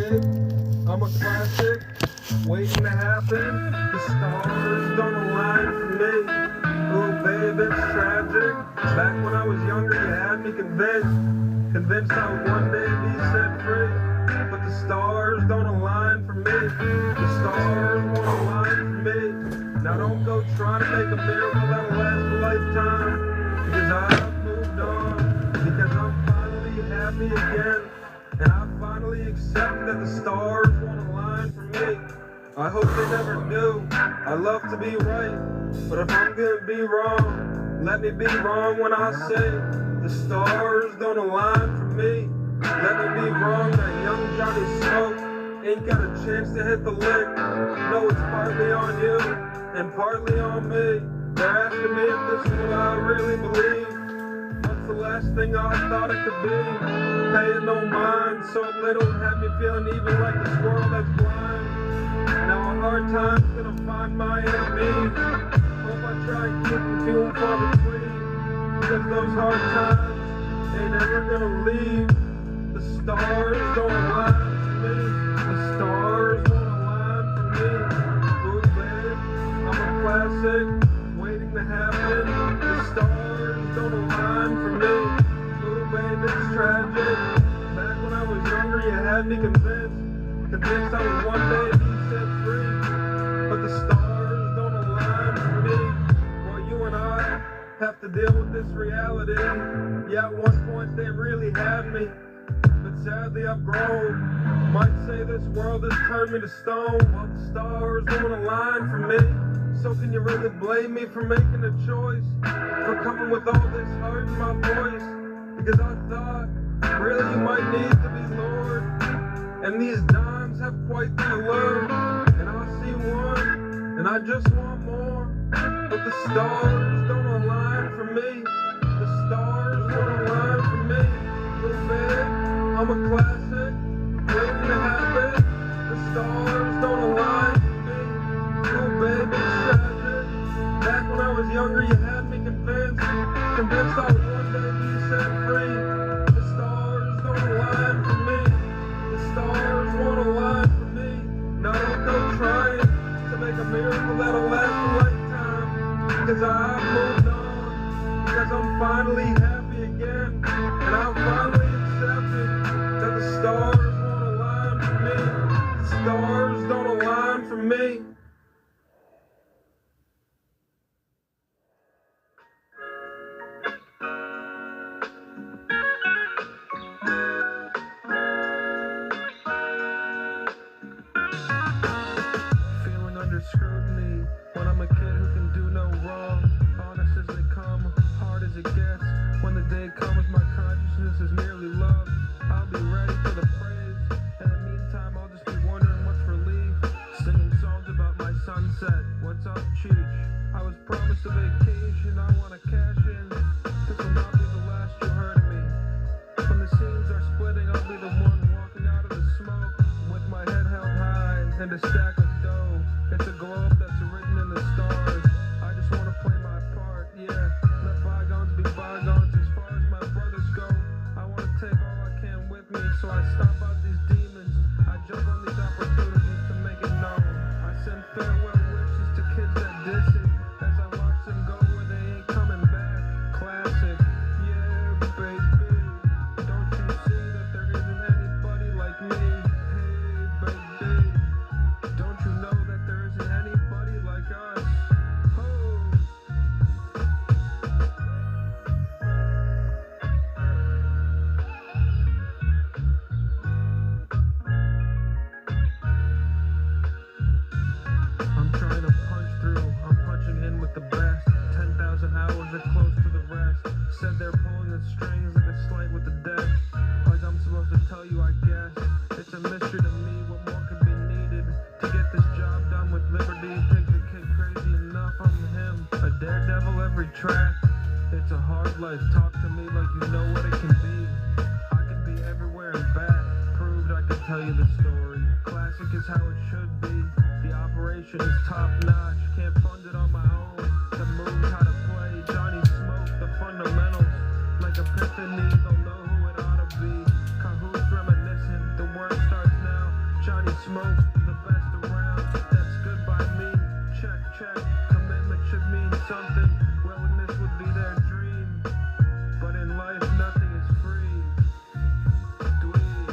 babe, I'm a classic, waiting to happen. The stars don't align for me. Oh babe, it's tragic. Back when I was younger, you had me convinced I would one day be set free. But the stars don't align for me. The stars won't align for me. Now don't go trying to make a miracle that'll last a lifetime. Because I've moved on. Because I'm finally happy again. And I finally accept that the stars won't align for me. I hope they never do. I love to be right, but if I'm gonna be wrong, let me be wrong when I say the stars don't align for me. Let me be wrong that young Johnny Smoke ain't got a chance to hit the lick. No, it's partly on you and partly on me. They're asking me if this is what I really believe. What's the last thing I thought it could be? Paying no mind, so little, had me feeling even like the squirrel that's blind. Now a hard time's gonna find my enemies. Hope I try and keep them few and far between. Because those hard times ain't ever gonna leave. The stars don't align for me. The stars won't align for me. Ooh babe, I'm a classic, waiting to happen. The stars don't align for me. Ooh babe, it's tragic. Back when I was younger, you had me convinced I would one day be set free. But the stars don't align for me. While you and I have to deal with this reality. Yeah, at one point they really had me, but sadly I've grown. Might say this world has turned me to stone. Well, the stars won't align for me. So can you really blame me for making a choice? For coming with all this hurt in my voice? Because I thought, really you might need to be Lord. And these dimes have quite the allure. And I see one, and I just want more. But the stars don't align for me. The stars won't align for me. Oh babe, I'm a classic, waiting to happen. The stars don't align for me. Oh babe, it's tragic. Back when I was younger, you had me convinced I would one day be set free. The stars don't align for me. The stars won't align for me. Now don't go trying to make a miracle that'll last a lifetime. Because I've moved on. Because I'm finally happy again. And I've finally accepted that the stars won't align for me. The stars don't align for me. Scrutiny when I'm a kid who can do no wrong. Honest as they come, hard as it gets. When the day comes, my consciousness is merely love. I'll be ready for the praise. In the meantime, I'll just be wondering what's relief. Singing songs about my sunset. What's up, Cheech? I was promised a vacation. I wanna cash in. This will not be the last you heard of me. When the scenes are splitting, I'll be the one walking out of the smoke with my head held high and a stack of dough. It's a globe that's written in the stars. I just want to play my part, yeah. Let bygones be bygones. As far as my brothers go, I want to take all I can with me. So I stomp out these demons. I jump on these opportunities to make it known. I send farewell wishes to kids that diss it. As I watch them go where they ain't coming back. Classic, yeah, baby. Don't you see that there isn't anybody like me? Hey, baby. Don't you know that there isn't anybody like us? Oh. I'm trying to punch through, I'm punching in with the best. 10,000 hours are close to the rest. Said they're pulling the strings like a slate with the deck. Like I'm supposed to tell you, I guess. It's a mystery to me, what more could be needed to get this job done with liberty. Takes a kid crazy enough, I'm him. A daredevil every track. It's a hard life, talk to me like you know what it can be. I can be everywhere and back. Proved I can tell you the story. Classic is how it should be. The operation is top notch. Can't fund it on my own. The moves, how to play. Johnny Smoke, the fundamentals. Like epiphany, they'll know who it ought to be. Cahoots reminiscent. The work starts now. the smoke, the best around, that's good by me. Check, check, commitment should mean something. Willingness would be their dream, but in life nothing is free. Dweeb.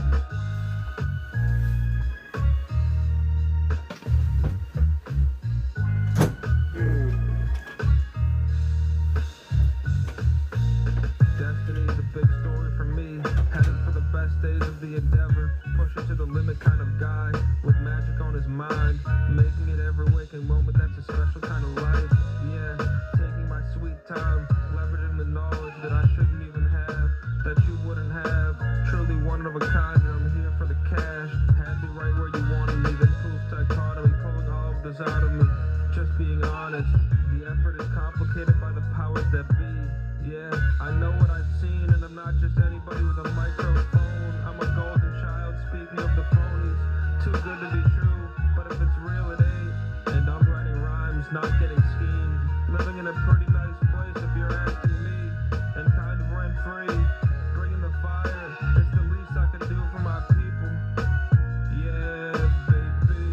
Destiny is a big story for me. Headed for the best days of the endeavor. Push it to the limit kind of guy with magic on his mind. Making it every waking moment, that's a special kind of life. Yeah, taking my sweet time, leveraging the knowledge that I shouldn't even have, that you wouldn't have. Truly one of a kind, and I'm here for the cash. Had me right where you wanted me, then poof, dichotomy, pulling all of this out of me. Just being honest, the effort is complicated by the powers that be. Yeah, I know what I've seen, and I'm not just anybody with a microphone. I'm a golden child, speaking of the phonies. Too good to be true, but if it's real, it ain't. And I'm writing rhymes, not getting schemed. Living in a pretty nice place, if you're asking me. And kind of rent-free. Bringing the fire, it's the least I can do for my people. Yeah, baby.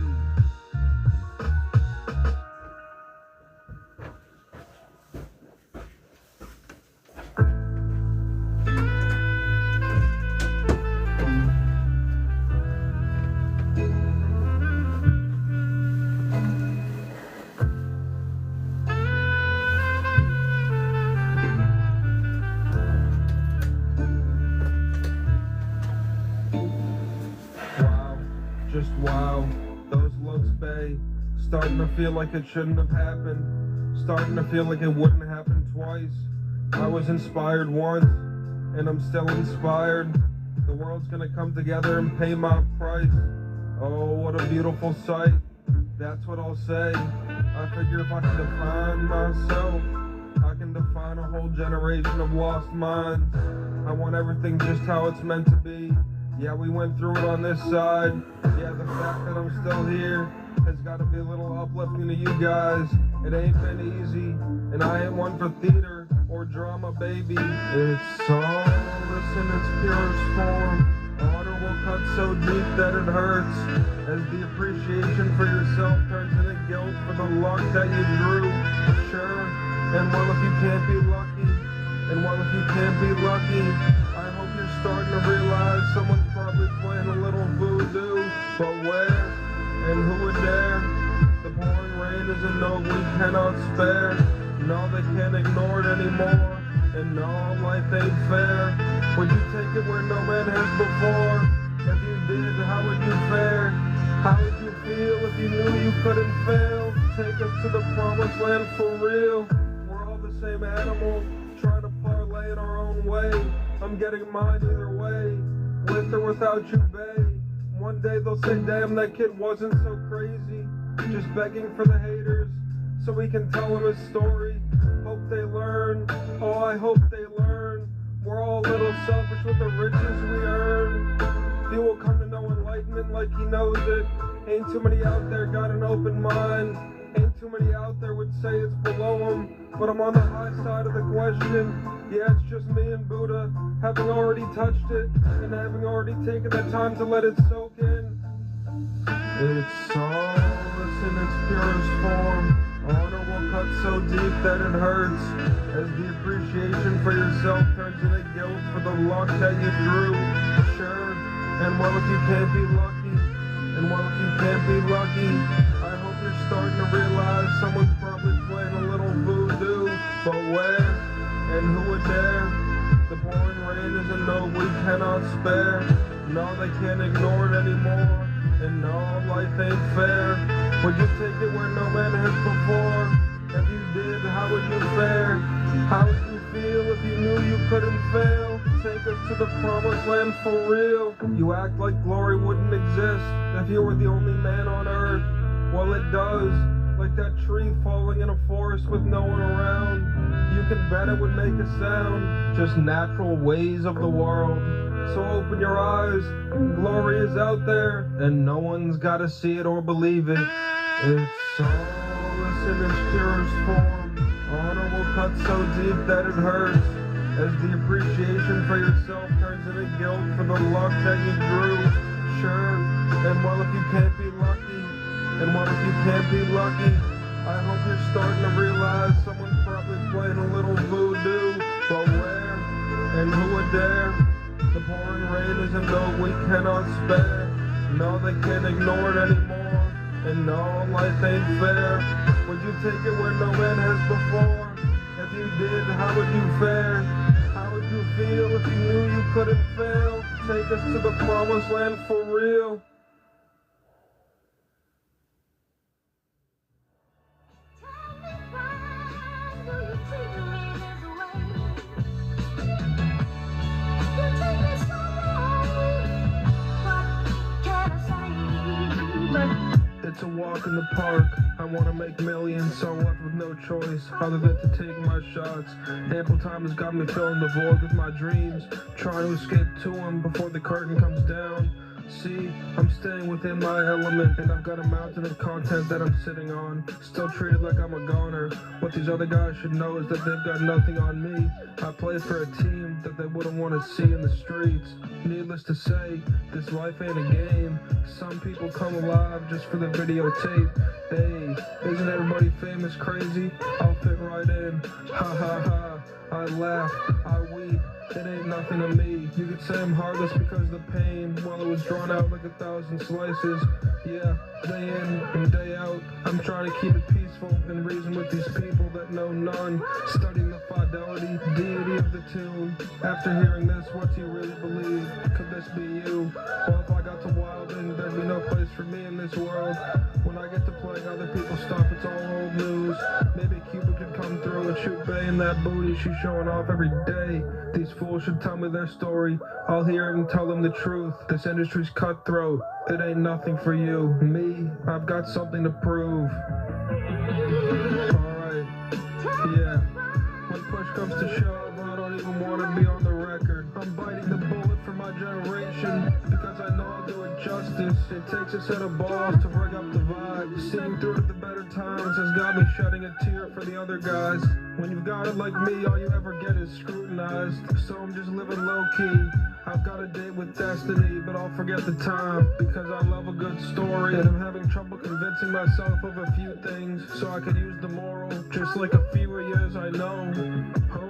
Wow, just wow, those looks, bae. Starting to feel like it shouldn't have happened. Starting to feel like it wouldn't happen twice. I was inspired once, and I'm still inspired. The world's gonna come together and pay my price. Oh, what a beautiful sight. That's what I'll say. I figure if I can define myself, I can define a whole generation of lost minds. I want everything just how it's meant to be. Yeah, we went through it on this side. Yeah, the fact that I'm still here has got to be a little uplifting to you guys. It ain't been easy, and I ain't one for theater or drama, baby. It's all this in its purest form. Honor will cut so deep that it hurts, as the appreciation for yourself turns into guilt for the luck that you drew. Sure, and well, if you can't be lucky, I hope you're starting to realize someone's probably playing a little voodoo. But where and who would dare? The pouring rain is a note we cannot spare. No, they can't ignore it anymore. And no, life ain't fair. Would you take it where no man has before? If you did, how would you fare? How would you feel if you knew you couldn't fail? Take us to the promised land for real. We're all the same animal, trying to parlay in our own way. I'm getting mine either way, with or without you, bae. One day they'll say, damn, that kid wasn't so crazy. Just begging for the haters, so we can tell him his story. Hope they learn, oh, I hope they learn. We're all a little selfish with the riches we earn. Few will come to know enlightenment like he knows it. Ain't too many out there got an open mind. Ain't too many out there would say it's below them. But I'm on the high side of the question. Yeah, it's just me and Buddha, having already touched it, and having already taken the time to let it soak in. It's solace in its purest form. Honor will cut so deep that it hurts, as the appreciation for yourself turns into guilt for the luck that you drew. Sure, and well, if you can't be lucky, I hope you're starting to realize someone's probably playing a little voodoo. But where and who would dare? The pouring rain is a note we cannot spare. No, they can't ignore it anymore. And no, life ain't fair. Would you take it where no man has before? If you did, how would you fare? How would you feel if you knew you couldn't fail? Take us to the promised land for real. You act like glory wouldn't exist if you were the only man on earth. Well, it does. Like that tree falling in a forest with no one around. You can bet it would make a sound. Just natural ways of the world. So open your eyes, glory is out there, and no one's gotta see it or believe it. It's solace in its purest form. Honor will cut so deep that it hurts, as the appreciation for yourself turns into guilt for the luck that you drew. Sure, And well, if you can't be lucky, I hope you're starting to realize someone's probably playing a little voodoo. But where and who would dare? The pouring rain is a note we cannot spare. No, they can't ignore it anymore. And no, life ain't fair. Would you take it where no man has before? If you did, how would you fare? How would you feel if you knew you couldn't fail? Take us to the promised land for real. It's a walk in the park. I want to make millions, so I'm left with no choice other than to take my shots. Ample time has got me filling the void with my dreams, trying to escape to them before the curtain comes down. See, I'm staying within my element, and I've got a mountain of content that I'm sitting on. Still treated like I'm a goner. What these other guys should know is that they've got nothing on me. I play for a team that they wouldn't want to see in the streets. Needless to say, this life ain't a game. Some people come alive just for the videotape. Hey, isn't everybody famous crazy? I'll fit right in. Ha ha ha. I laugh, I weep. It ain't nothing to me. You could say I'm heartless because the pain, well, it was drawn out like 1,000 slices. Yeah, day in and day out, I'm trying to keep it peaceful and reason with these people that know none. Studying the fidelity, deity of the tune. After hearing this, what do you really believe? Could this be you? Well, if I got to wilding, there'd be no place for me in this world. When I get to playing other people's stuff, it's all old news. Maybe Cuba could come through and shoot Bay in that booty she's showing off every day. These fools should tell me their story. I'll hear it and tell them the truth. This industry's cutthroat. It ain't nothing for you. Me, I've got something to prove. Alright, yeah. When push comes to shove, I don't even want to be on the record. I'm biting the bullet for my generation because I know I'll do it justice. It takes a set of balls to rig up the vibe. Seeing through to the better times has got me shedding a tear for the other guys. When you've got it like me, all you ever get is scrutinized. So I'm just living low-key. I've got a date with destiny, but I'll forget the time because I love a good story. And I'm having trouble convincing myself of a few things so I could use the moral. Just like a few years I know. Oh.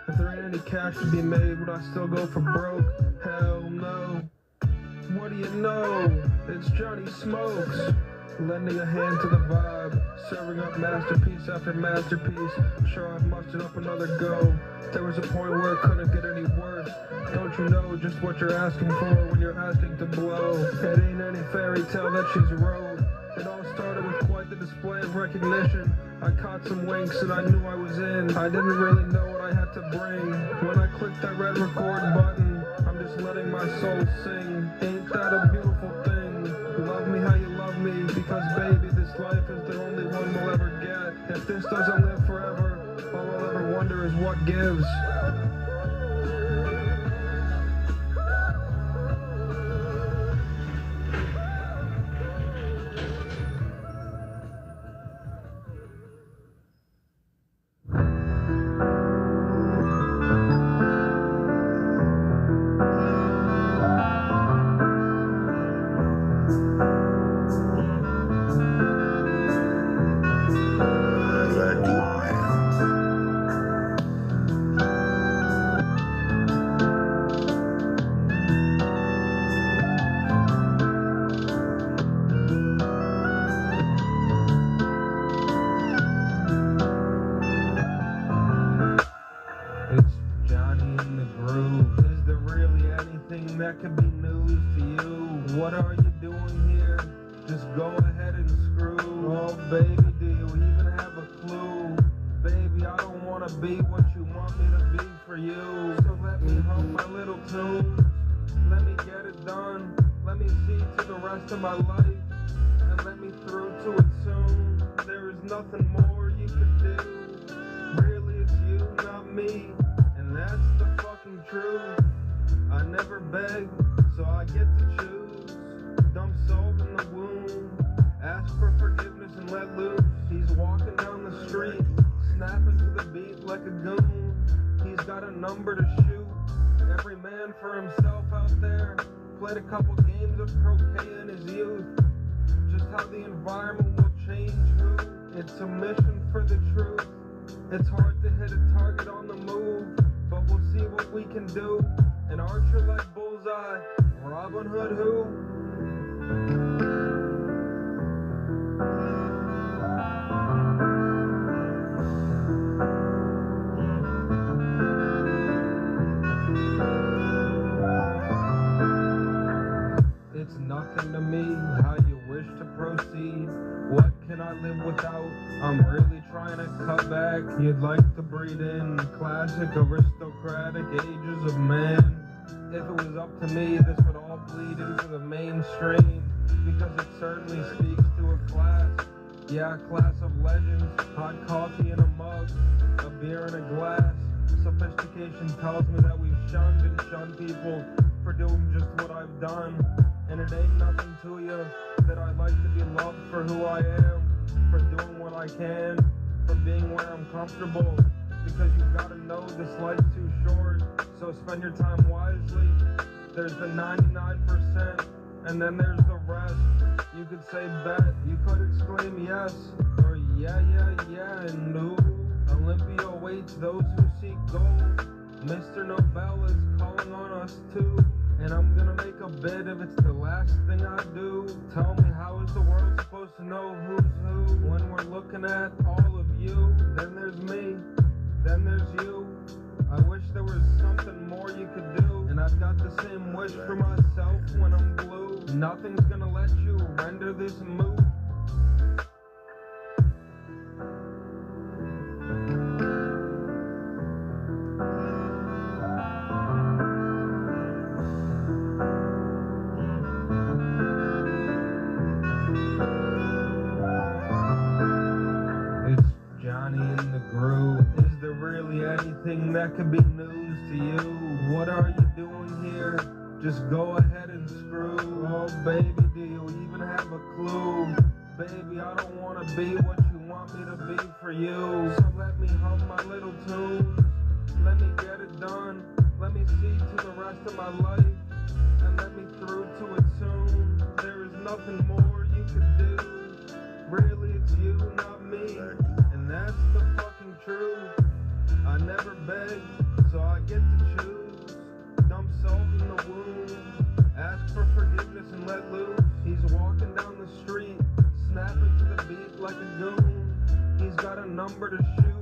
If there ain't any cash to be made, would I still go for broke? Hell no. What do you know? It's Johnny Smokes. Lending a hand to the vibe, serving up masterpiece after masterpiece. Sure, I've mustered up another go. There was a point where it couldn't get any worse. Don't you know just what you're asking for when you're asking to blow? It ain't any fairy tale that she's wrote. It all started with quite the display of recognition. I caught some winks and I knew I was in. I didn't really know what I had to bring. When I clicked that red record button, I'm just letting my soul sing. Ain't that a beautiful thing? Love me how you love me, because baby, this life is the only one we'll ever get. If this doesn't live forever, all I'll ever wonder is what gives. That could be news to you. What are you doing here? Just go ahead and screw. Oh baby, do you even have a clue? Baby, I don't want to be what you want me to be for you. So let me hum my little tunes. Let me get it done. Let me see to the rest of my life. And let me through to it soon. There is nothing more you could do. Really, it's you, not me. And that's the fucking truth. I never beg, so I get to choose. Dump salt in the wound. Ask for forgiveness and let loose. He's walking down the street, snapping to the beat like a goon. He's got a number to shoot. Every man for himself out there. played a couple games of croquet in his youth. Just how the environment will change who. It's a mission for the truth. It's hard to hit a target on the move, but we'll see what we can do. An archer like Bullseye, Robin Hood who? It's nothing to me how you wish to proceed. What can I live without? I'm really trying to cut back. You'd like to breed in classic aristocratic ages of man. If it was up to me, this would all bleed into the mainstream, because it certainly speaks to a class. Yeah, a class of legends. Hot coffee in a mug, a beer in a glass. Sophistication tells me that we've shunned and shunned people for doing just what I've done. And it ain't nothing to you that I like to be loved for who I am, for doing what I can, for being where I'm comfortable. Because you've got to know this life's too short, so spend your time wisely. There's the 99%, and then there's the rest. You could say bet, you could exclaim yes, or yeah, and no. Olympia awaits those who seek gold. Mr. Nobel is calling on us too. And I'm gonna make a bid if it's the last thing I do. Tell me, how is the world supposed to know who's who? When we're looking at all of you, then there's me, then there's you. I wish there was something more you could do, and I've got the same wish for myself when I'm blue. Nothing's gonna let you render this move. Johnny in the groove. Is there really anything that could be news to you? What are you doing here? Just go ahead and screw. Oh baby, do you even have a clue? Baby, I don't want to be what you want me to be for you. So let me hum my little tunes. Let me get it done. Let me see to the rest of my life, and let me through to it soon. There is nothing more you could do. Really, it's you, not me. And that's the fucking truth. I never beg, so I get to choose. Dump salt in the wound. Ask for forgiveness and let loose. He's walking down the street, snapping to the beat like a goon. He's got a number to shoot.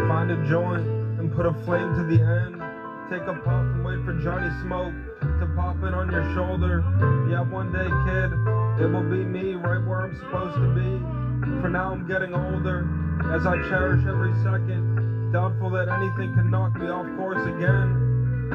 Find a joint and put a flame to the end. Take a puff and wait for Johnny Smoke to pop it on your shoulder. Yeah, one day, kid, it will be me right where I'm supposed to be. For now, I'm getting older as I cherish every second, doubtful that anything can knock me off course again.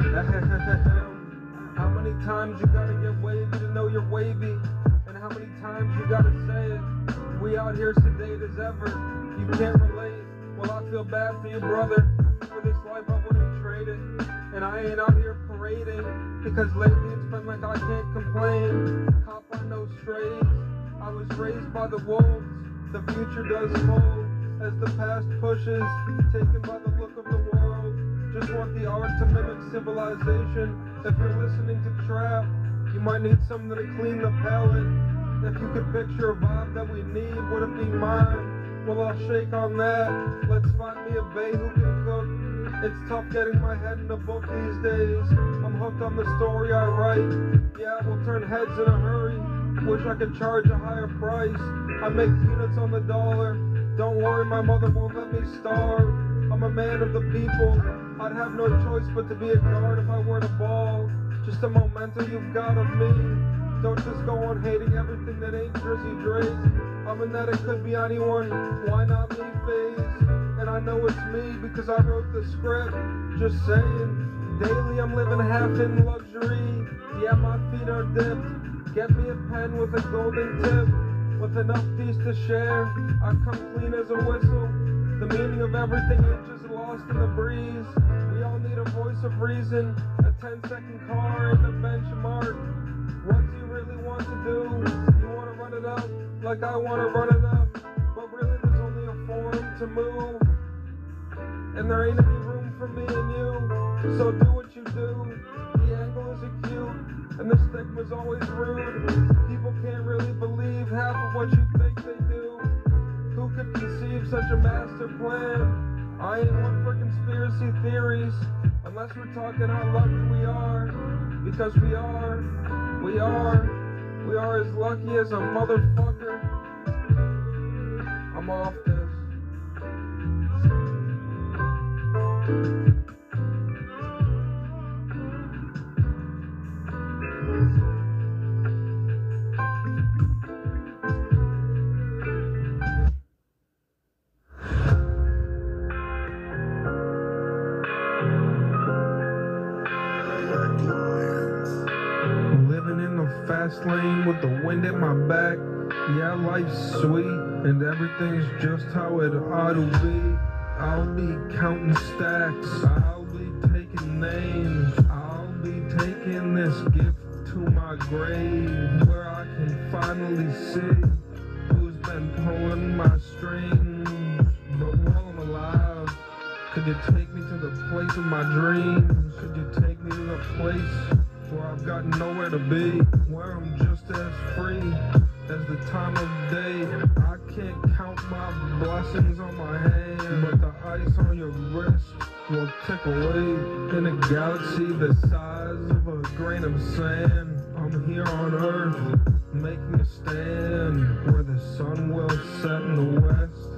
How many times you gotta get wavy to know you're wavy? And how many times you gotta say it? We out here sedate as ever. You can't relate. Well, I feel bad for you, brother. For this life I wouldn't trade it. And I ain't out here parading, because lately it's been like I can't complain. Cop on no strays. I was raised by the wolves. The future does fold as the past pushes, taken by the look of the world. Just want the art to mimic civilization. If you're listening to trap, you might need something to clean the palate. If you could picture a vibe that we need, would it be mine? Well, I'll shake on that. Let's find me a bae who can cook. It's tough getting my head in a book these days. I'm hooked on the story I write. Yeah, we'll turn heads in a hurry. Wish I could charge a higher price. I make peanuts on the dollar. Don't worry, my mother won't let me starve. I'm a man of the people. I'd have no choice but to be a guard if I were to ball. Just a memento you've got of me. Don't just go on hating everything that ain't Drizzy Drake. I mean that it could be anyone, why not me, phase? And I know it's me because I wrote the script. Just saying, daily I'm living half in luxury. Yeah, my feet are dipped. Get me a pen with a golden tip. With enough peace to share, I come clean as a whistle. The meaning of everything is just lost in the breeze. We all need a voice of reason, a 10-second car and a benchmark. What do you really want to do? You want to run it up like I want to run it up, but really there's only a form to move, and there ain't any room for me and you. So do what you do. The angle is acute, and the stigma's always rude. People can't really believe half of what you think they do. Who could conceive such a master plan? I ain't one for conspiracy theories, unless we're talking how lucky we are. Because we are as lucky as a motherfucker. I'm off this. Living in the fast lane with the wind at my back. Yeah, life's sweet and everything's just how it ought to be. I'll be counting stacks, I'll be taking names, I'll be taking this gift to my grave, where I can finally see who's been pulling my strings. But while I'm alive, could you take me to the place of my dreams? Could you take me to the place where I've got nowhere to be, where I'm just as free as the time of day? I can't count my blessings on my hand, but the ice on your wrist will tick away in a galaxy the size of a grain of sand. I'm here on Earth, making a stand, where the sun will set in the west,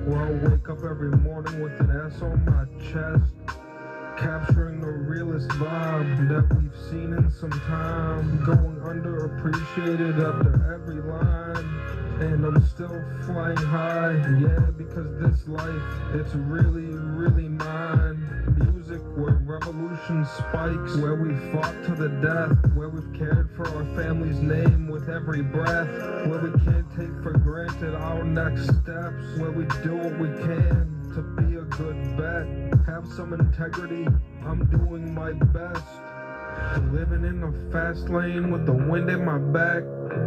where I'll wake up every morning with an S on my chest, capturing the realest vibe that we've seen in some time, going underappreciated after every line, and I'm still flying high, yeah, because this life, it's really, really mine. Music where revolution spikes, where we fought to the death, where we've cared for our family's name with every breath, where we can't take for granted our next steps, where we do what we can to be a good bet, have some integrity. I'm doing my best. Living in the fast lane with the wind at my back.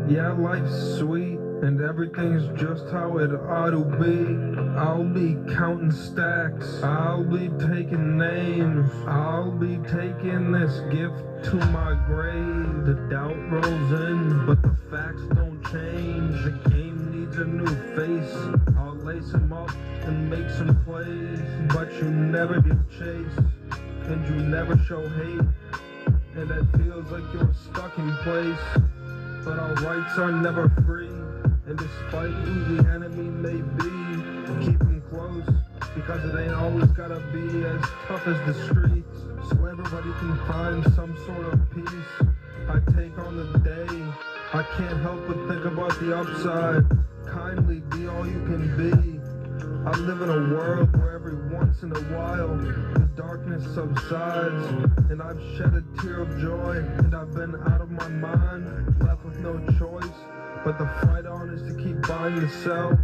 Yeah, life's sweet and everything's just how it ought to be. I'll be counting stacks, I'll be taking names, I'll be taking this gift to my grave. The doubt rolls in, but the facts don't change. The game needs a new face. I'll lace him up and make some plays, but you never give chase, and you never show hate, and it feels like you're stuck in place. But our rights are never free, and despite who the enemy may be, keep them close, because it ain't always gotta be as tough as the streets, so everybody can find some sort of peace. I take on the day, I can't help but think about the upside. Kindly be all you can be. I live in a world where every once in a while the darkness subsides, and I've shed a tear of joy, and I've been out of my mind, left with no choice but the fight on is to keep buying the sell.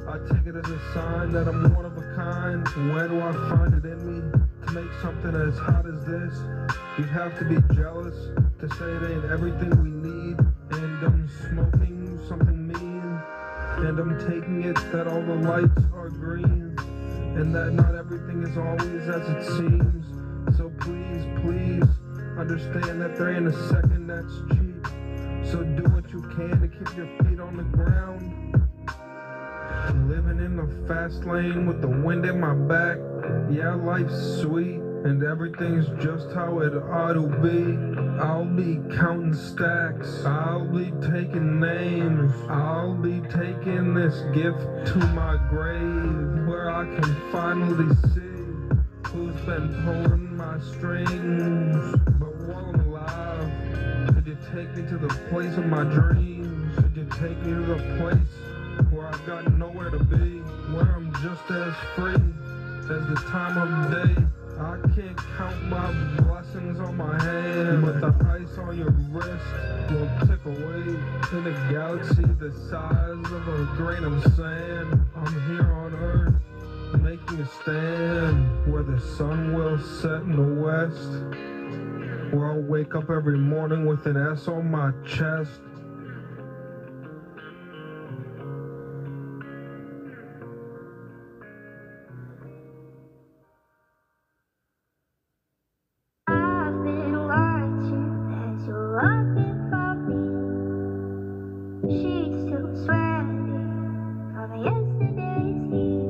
I take it as a sign that I'm one of a kind. Where do I find it in me to make something as hot as this? You have to be jealous to say it ain't everything we need, and I'm smoking something mean, and I'm taking it that all the lights are green, and that not everything is always as it seems. So please, please understand that there ain't a second that's cheap. So do what you can to keep your feet on the ground. Living in the fast lane with the wind at my back. Yeah, life's sweet and everything's just how it ought to be. I'll be counting stacks, I'll be taking names, I'll be taking this gift to my grave, where I can finally see who's been pulling my strings. But while I'm alive, could you take me to the place of my dreams? Could you take me to the place where I've got nowhere to be, where I'm just as free as the time of day? I can't count my blessings on my hand, but the ice on your wrist will tick away in a galaxy the size of a grain of sand. I'm here on Earth, making a stand where the sun will set in the west, where I'll wake up every morning with an S on my chest. I've been watching as you're walking by me. Sheets still sweaty from yesterday's heat.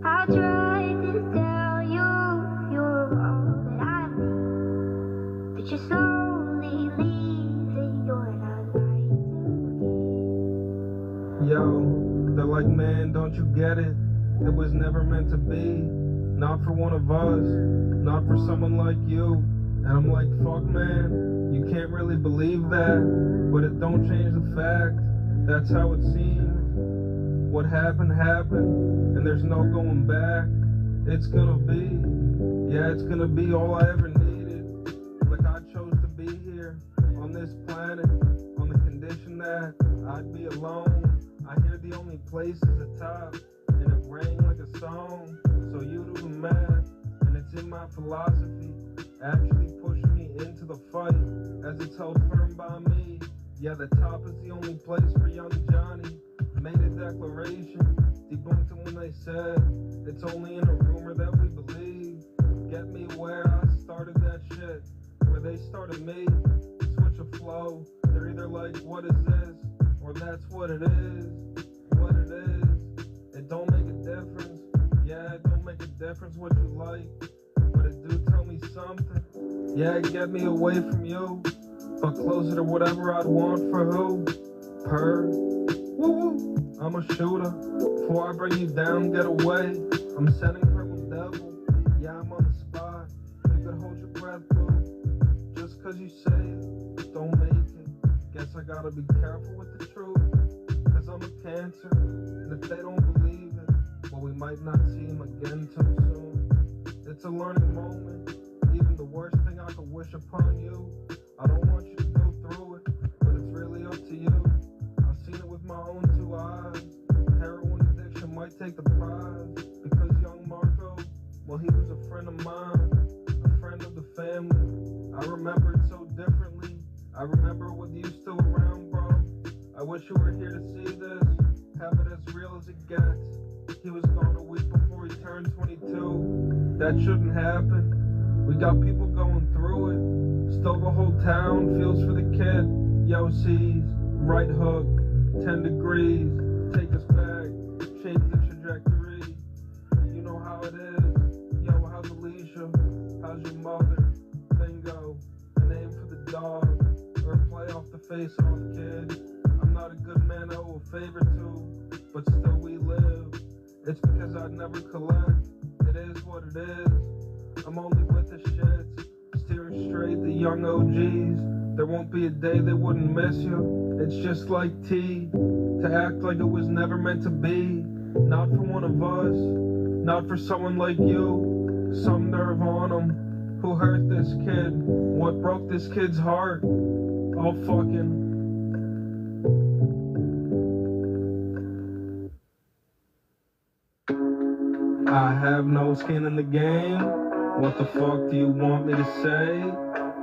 I tried to tell you you're all that I need, but you're slowly leaving. You're not right to me. Yo, they're like, man, don't you get it? It was never meant to be. Not for one of us, not for someone like you. And I'm like, fuck, man, you can't really believe that, but it don't change the fact that's how it seems. What happened, happened, and there's no going back. It's gonna be, yeah, it's gonna be all I ever needed. Like I chose to be here on this planet on the condition that I'd be alone. I hear the only place is the top, and it rang like a song. So you do the math, and it's in my philosophy, actually pushing me into the fight, as it's held firm by me. Yeah, the top is the only place for young Johnny. Made a declaration, debunked them when they said it's only in a rumor that we believe. Get me where I started that shit, where they started me. Switch of flow, they're either like, what is this? Or that's what it is. What it is, it don't make a difference. Yeah, it don't make a difference what you like, but it do tell me something. Yeah, it get me away from you, but closer to whatever I'd want for who? Per. Woo-woo. I'm a shooter. Before I bring you down, get away. I'm sending purple devil. Yeah, I'm on the spot. You could hold your breath, boo. Just cause you say it, don't make it. Guess I gotta be careful with the truth, cause I'm a cancer. And if they don't believe it, well, we might not see him again too soon. It's a learning moment. Even the worst thing I could wish upon you, I don't want you to go through it, but it's really up to you. I've seen it with my own two eyes. Heroin addiction might take the prize, because young Marco, well, he was a friend of mine, a friend of the family. I remember it so differently. I remember with you still around, bro. I wish you were here to see this, have it as real as it gets. He was gone a week before he turned 22. That shouldn't happen. We got people going through it. Still the whole town feels for the kid. Yo, C's, right hook, 10 degrees, take us back, change the trajectory. You know how it is. Yo, how's Alicia? How's your mother? Bingo, a name for the dog, or a play off the face-off kid. I'm not a good man I owe a favor to, but still we live. It's because I'd never collect. It is what it is. I'm only with the shits, steering straight the young OGs. There won't be a day they wouldn't miss you. It's just like tea, to act like it was never meant to be. Not for one of us, not for someone like you. Some nerve on them. Who hurt this kid? What broke this kid's heart? All fucking... I have no skin in the game. What the fuck do you want me to say?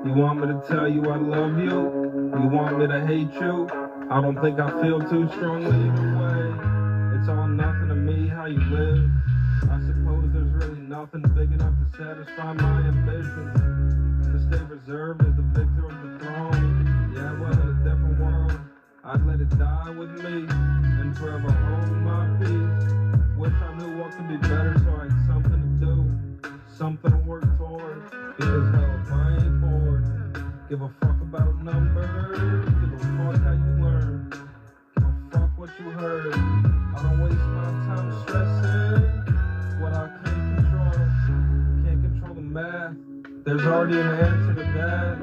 You want me to tell you I love you? You want me to hate you? I don't think I feel too strongly either way. It's all nothing to me how you live. I suppose there's really nothing big enough to satisfy my ambitions. To stay reserved as the victor of the throne. Yeah, well, in a different world, I'd let it die with me and forever hold my peace. Wish I knew what could be better so I had something to do, something to work toward. Because hell, if I ain't bored, give a fuck about numbers, give a fuck how you learn, give a fuck what you heard. I don't waste my time stressing what I can't control the math. There's already an answer to that.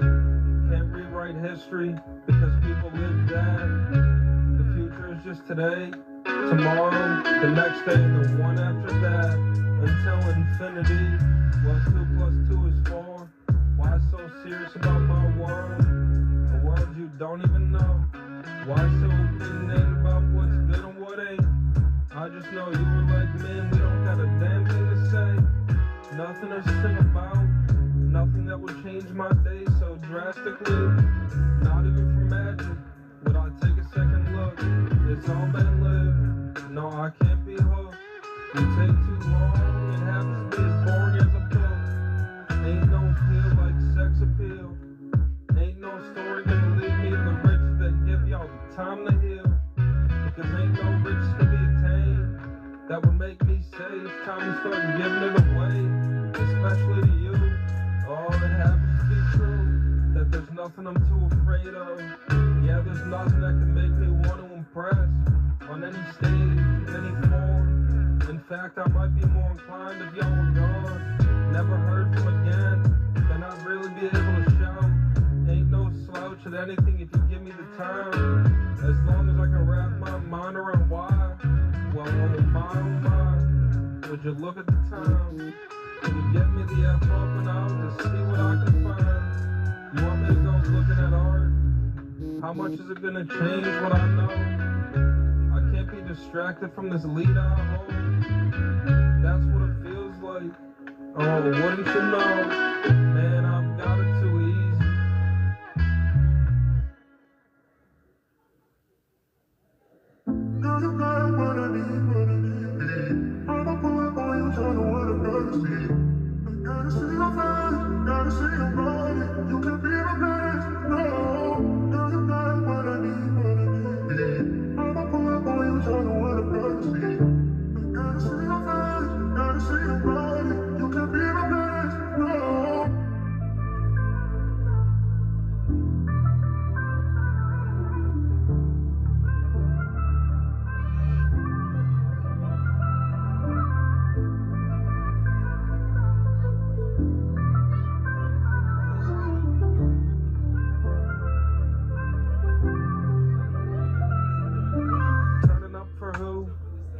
Can't rewrite history because people live that. The future is just today. Tomorrow, the next day, and the one after that, until infinity. Well, 2 plus 2 is 4. Why so serious about my world? A world you don't even know. Why so opinionated about what's good and what ain't? I just know you were like me, and we don't gotta nothing to sing about, nothing that would change my day so drastically. Not even for magic would I take a second look. It's all been lived, no I can't be hooked. You take too long, it happens to be as boring as a book. Ain't no appeal like sex appeal. Ain't no story gonna lead me to the riches that give y'all the time to heal. Because ain't no riches to be attained that would make me say it's time to start giving it away, especially to you. Oh, it happens to be true that there's nothing I'm too afraid of. Yeah, there's nothing that can make me want to impress on any stage, any form. In fact, I might be more inclined if y'all were gone, never heard from again, then I'd really be able to shout. Ain't no slouch at anything if you give me the time, as long as I can wrap my mind around why. Well, oh my, would you look at the time? Can you get me the F up and out to see what I can find? You want me to go looking at art? How much is it gonna change what I know? I can't be distracted from this lead I hold. That's what it feels like. Oh, wouldn't you know? Man, I've got it too easy. Girl, you got what I need. I don't pull up on you, trying to what I gotta see. I gotta see your face, gotta see your body. You can be my best, no. Girl, you got what I need. I don't pull up on you, trying to what I gotta see. I gotta see your face, gotta see your body. You can be my best, no. Turning up for who?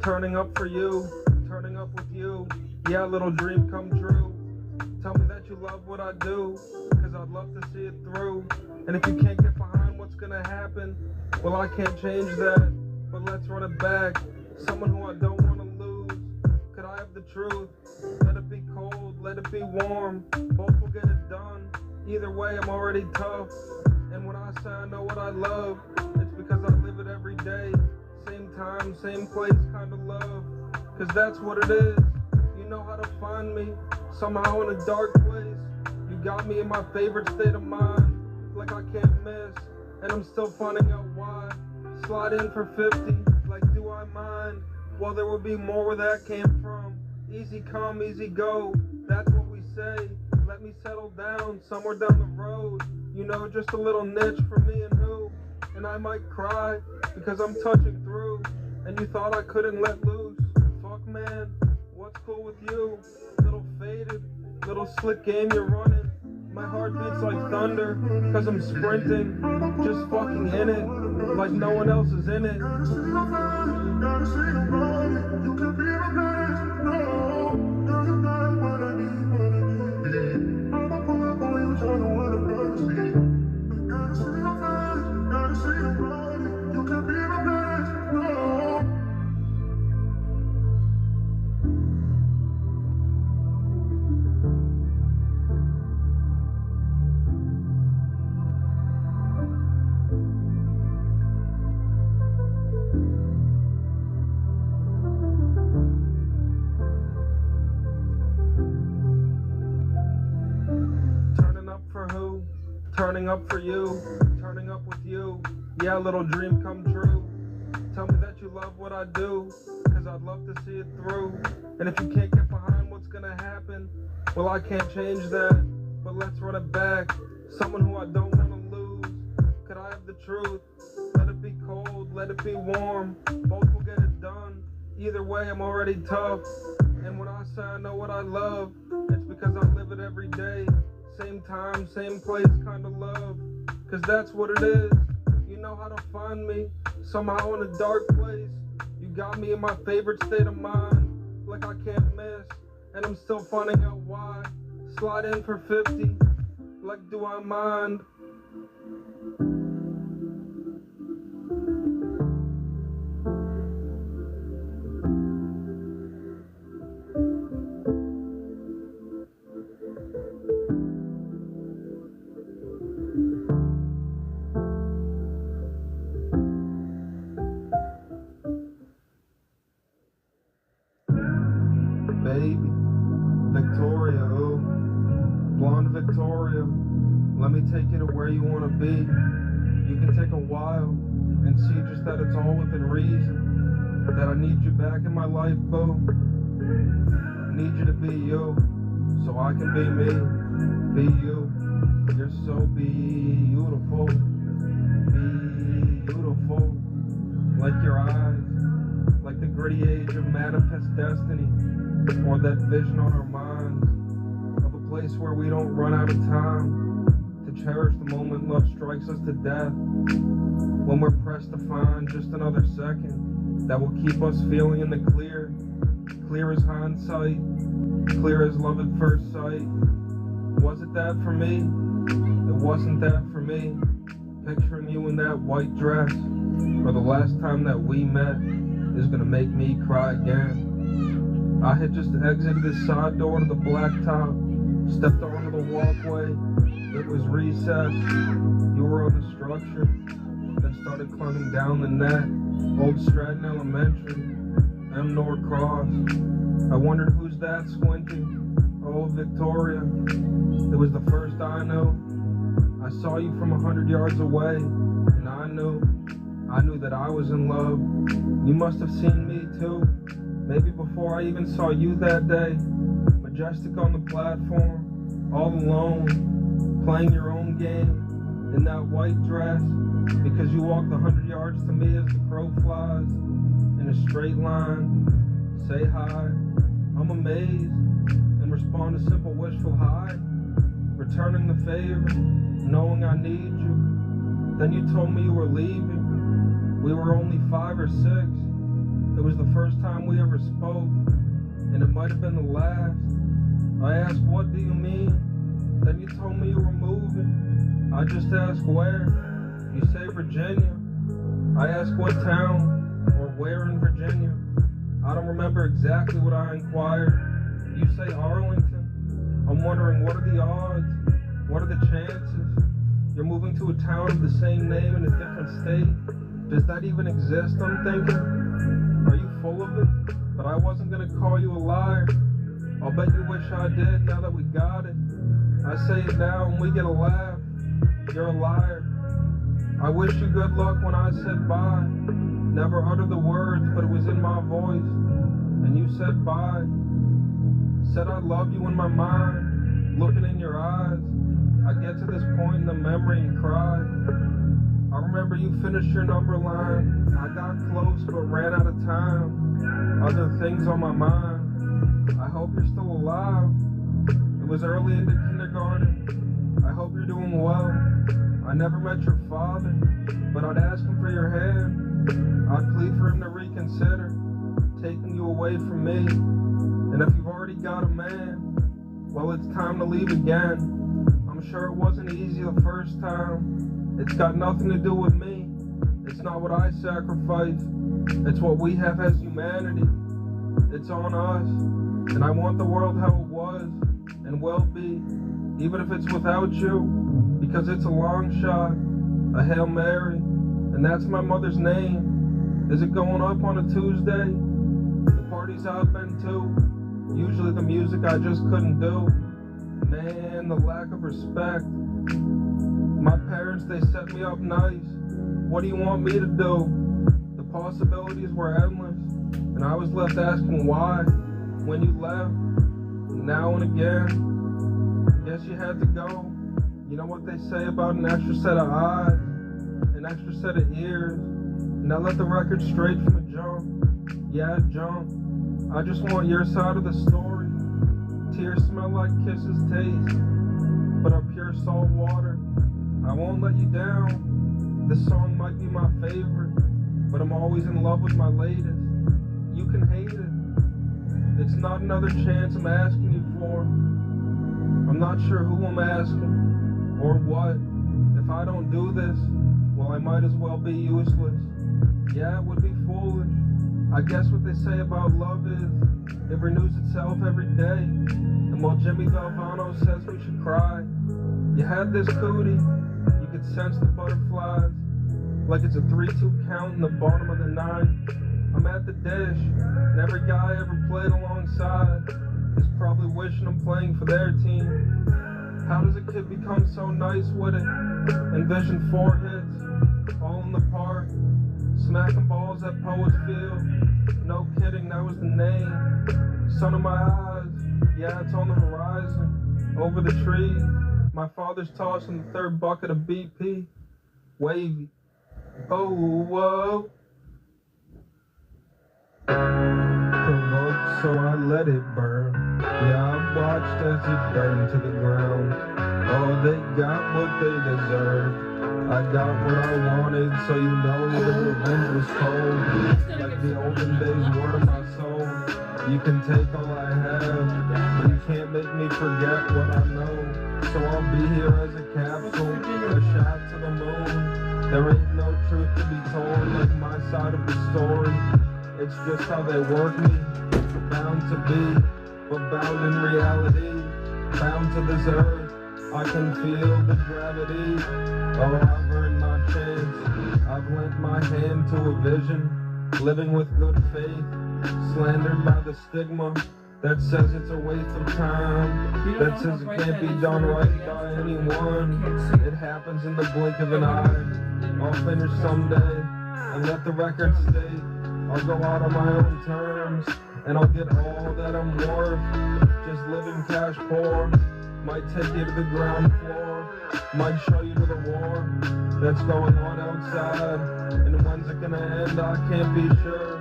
Turning up for you. Turning up with you. Yeah, little dream come true. Tell me that you love what I do, cause I'd love to see it through. And if you can't get behind what's gonna happen, well, I can't change that, but let's run it back. Someone who I don't wanna lose. Could I have the truth? Let it be cold, let it be warm. Both will get it done. Either way, I'm already tough. And when I say I know what I love, it's because I live it every day. Same time, same place, kind of love. Cause that's what it is. You know how to find me, somehow in a dark place. You got me in my favorite state of mind, like I can't miss, and I'm still finding out why. Slide in for 50, like do I mind? Well, there will be more where that came from. Easy come, easy go, that's what we say. Let me settle down, somewhere down the road. You know, just a little niche for me and who. And I might cry, because I'm touching through. And you thought I couldn't let loose. Fuck man, what's cool with you? Little faded, little slick game you're running. My heart beats like thunder, cause I'm sprinting, just fucking in it, like no one else is in it. Gotta see your face, gotta see your body. You can be my best, no. Girl, you got what I need. I don't pull up on you, trying to what I gotta see. I gotta see your face, gotta see your body. You can be my best, no. Turning up for who? Turning up for you. Turning up with you. Yeah, little dream come true. Tell me that you love what I do, cause I'd love to see it through. And if you can't get behind what's gonna happen, well, I can't change that, but let's run it back. Someone who I don't wanna lose. Could I have the truth? Let it be cold, let it be warm. Both will get it done. Either way, I'm already tough. And when I say I know what I love, it's because I live it every day. Same time, same place, kind of love. Cause that's what it is. You know how to find me, somehow in a dark place. You got me in my favorite state of mind, like I can't miss, and I'm still finding out why. Slide in for 50, like do I mind? baby. Victoria, ooh. Blonde Victoria. Let me take you to where you want to be. You can take a while and see just that it's all within reason. That I need you back in my life, boo. Need you to be you, so I can be me. Be you. You're so beautiful. Beautiful. Like your eyes. Like the gritty age of manifest destiny. Or that vision on our minds. Of a place where we don't run out of time. To cherish the moment love strikes us to death. When we're pressed to find just another second. That will keep us feeling in the clear. Clear as hindsight. Clear as love at first sight. Was it that for me? It wasn't that for me. Picturing you in that white dress. For the last time that we met is gonna make me cry again. I had just exited the side door to the blacktop. Stepped onto the walkway. It was recessed. You were on the structure. Then started climbing down the net. Old Stratton Elementary. M. Norcross. I wondered who's that squinting. Oh, Victoria. It was the first I knew. I saw you from 100 yards away, and I knew that I was in love. You must have seen me too. Maybe before I even saw you that day. Majestic on the platform, all alone, playing your own game in that white dress. Because you walked 100 yards to me as the crow flies in a straight line. Say hi, I'm amazed, and respond to simple wishful hi. Returning the favor, knowing I need you. Then you told me you were leaving. We were only 5 or 6. It was the first time we ever spoke, and it might have been the last. I asked, what do you mean? Then you told me you were moving. I just asked where. You say Virginia. I asked what town, or where in Virginia. I don't remember exactly what I inquired. You say Arlington. I'm wondering, what are the odds? What are the chances? You're moving to a town of the same name in a different state? Does that even exist, I'm thinking? Are you full of it? But I wasn't gonna call you a liar. I'll bet you wish I did now that we got it. I say it now and we get a laugh. You're a liar. I wish you good luck when I said bye. Never uttered the words, but it was in my voice. And you said bye. Said I love you in my mind. Looking in your eyes. I get to this point in the memory and cry. I remember you finished your number line. I got close but ran out of time. Other things on my mind. I hope you're still alive. It was early into kindergarten. I hope you're doing well. I never met your father, but I'd ask him for your hand. I'd plead for him to reconsider taking you away from me. And if you've already got a man, well, it's time to leave again. I'm sure it wasn't easy the first time. It's got nothing to do with me. It's not what I sacrificed. It's what we have as humanity. It's on us. And I want the world how it was and will be, even if it's without you, because it's a long shot, a Hail Mary, and that's my mother's name. Is it going up on a Tuesday? The parties I've been to, usually the music I just couldn't do. Man, the lack of respect. My parents, they set me up nice. What do you want me to do? The possibilities were endless, and I was left asking why. When you left, now and again, guess you had to go. You know what they say about an extra set of eyes, an extra set of ears. Now let the record straight from the jump. Yeah, jump. I just want your side of the story. Tears smell like kisses taste, but are pure salt water. I won't let you down. This song might be my favorite, but I'm always in love with my latest. You can hate it. It's not another chance I'm asking you for. I'm not sure who I'm asking, or what. If I don't do this, well, I might as well be useless. Yeah, it would be foolish. I guess what they say about love is, it renews itself every day. And while Jimmy Valvano says we should cry, you had this cootie, you could sense the butterflies, like it's a 3-2 count in the bottom of the ninth. I'm at the dish, and every guy I ever played alongside wishing I'm playing for their team. How does a kid become so nice with it? Envision 4 hits, all in the park, smacking balls at Poets Field. No kidding, that was the name. Sun in my eyes, yeah, it's on the horizon. Over the trees, my father's tossing the 3rd bucket of BP. Wavy. Oh, whoa. Provoked, so I let it burn. Yeah, I watched as it burned to the ground. Oh, they got what they deserved. I got what I wanted, so you know the revenge was cold. Like the olden days, word of my soul. You can take all I have, but you can't make me forget what I know. So I'll be here as a capsule, a shot to the moon. There ain't no truth to be told, like my side of the story. It's just how they work me, bound to be, but bound in reality, bound to this earth. I can feel the gravity. Oh, I've earned my chance. I've lent my hand to a vision, living with good faith, slandered by the stigma that says it's a waste of time, that says it can't be done right by anyone. It happens in the blink of an eye. I'll finish someday and let the record state I'll go out on my own terms and I'll get all that I'm worth. Just living cash poor might take you to the ground floor, might show you to the war that's going on outside. And when's it gonna end? I can't be sure,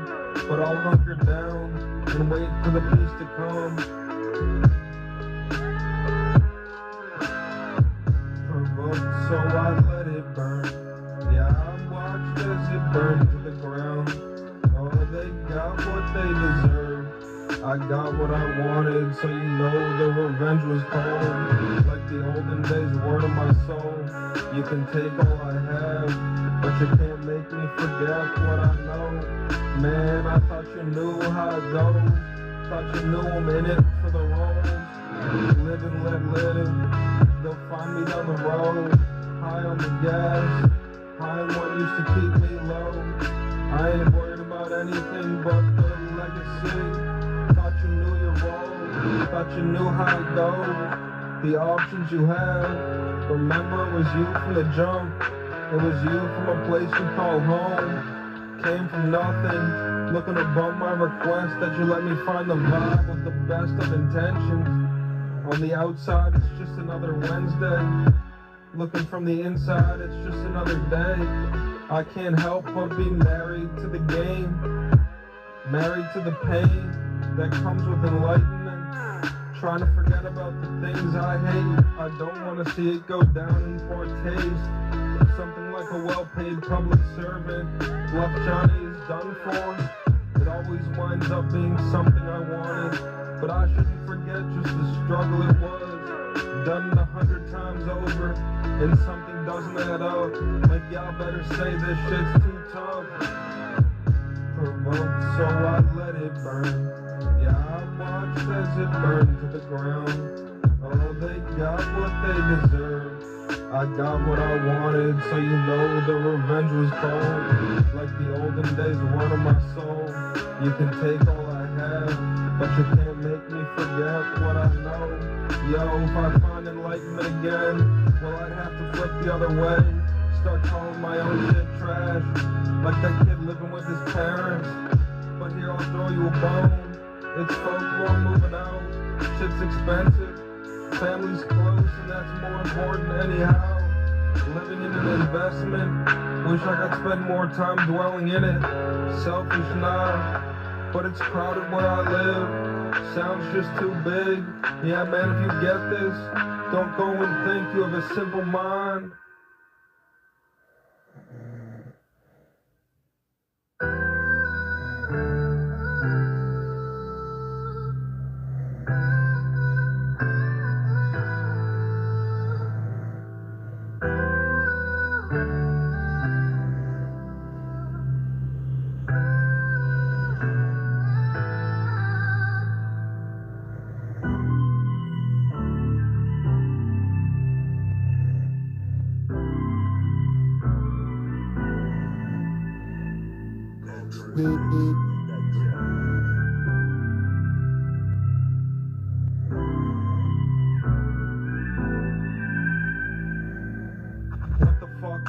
but I'll hunker down and wait for the peace to come. Provoked, so I let it burn. Yeah, I watched as it burned to the ground. Oh, they got what they deserved. I got what I wanted, so you know the revenge was cold. Like the olden days, word of my soul. You can take all I have, but you can't make me forget what I know. Man, I thought you knew how it goes. Thought you knew I'm in it for the roles. Live and let live. They'll find me down the road, high on the gas, high on what used to keep me low. I ain't worried about anything but the legacy. Thought you knew your role, thought you knew how it goes. The options you have, remember it was you from the jump. It was you from a place you call home. Came from nothing, looking to bump my request that you let me find the vibe with the best of intentions. On the outside, it's just another Wednesday. Looking from the inside, it's just another day. I can't help but be married to the game, married to the pain that comes with enlightenment. Trying to forget about the things I hate. I don't want to see it go down in poor taste. Something like a well-paid public servant left Johnny is done for. It always winds up being something I wanted, but I shouldn't forget just the struggle it was. Done it 100 times over, and something doesn't add up. Like y'all better say this shit's too tough. Provoked, so I let it burn. Yeah, I watched as it burned to the ground. Oh, they got what they deserved. I got what I wanted, so you know the revenge was cold. Like the olden days, word of my soul. You can take all I have, but you can't make me forget what I know. Yo, if I find enlightenment again, well, I'd have to flip the other way. Start calling my own shit trash, like that kid living with his parents. But here, I'll throw you a bone. It's folklore moving out, shit's expensive, family's close, and that's more important anyhow. Living in an investment, wish I could spend more time dwelling in it. Selfish now, but it's crowded where I live. Sounds just too big. Yeah, man, if you get this, don't go and think you have a simple mind.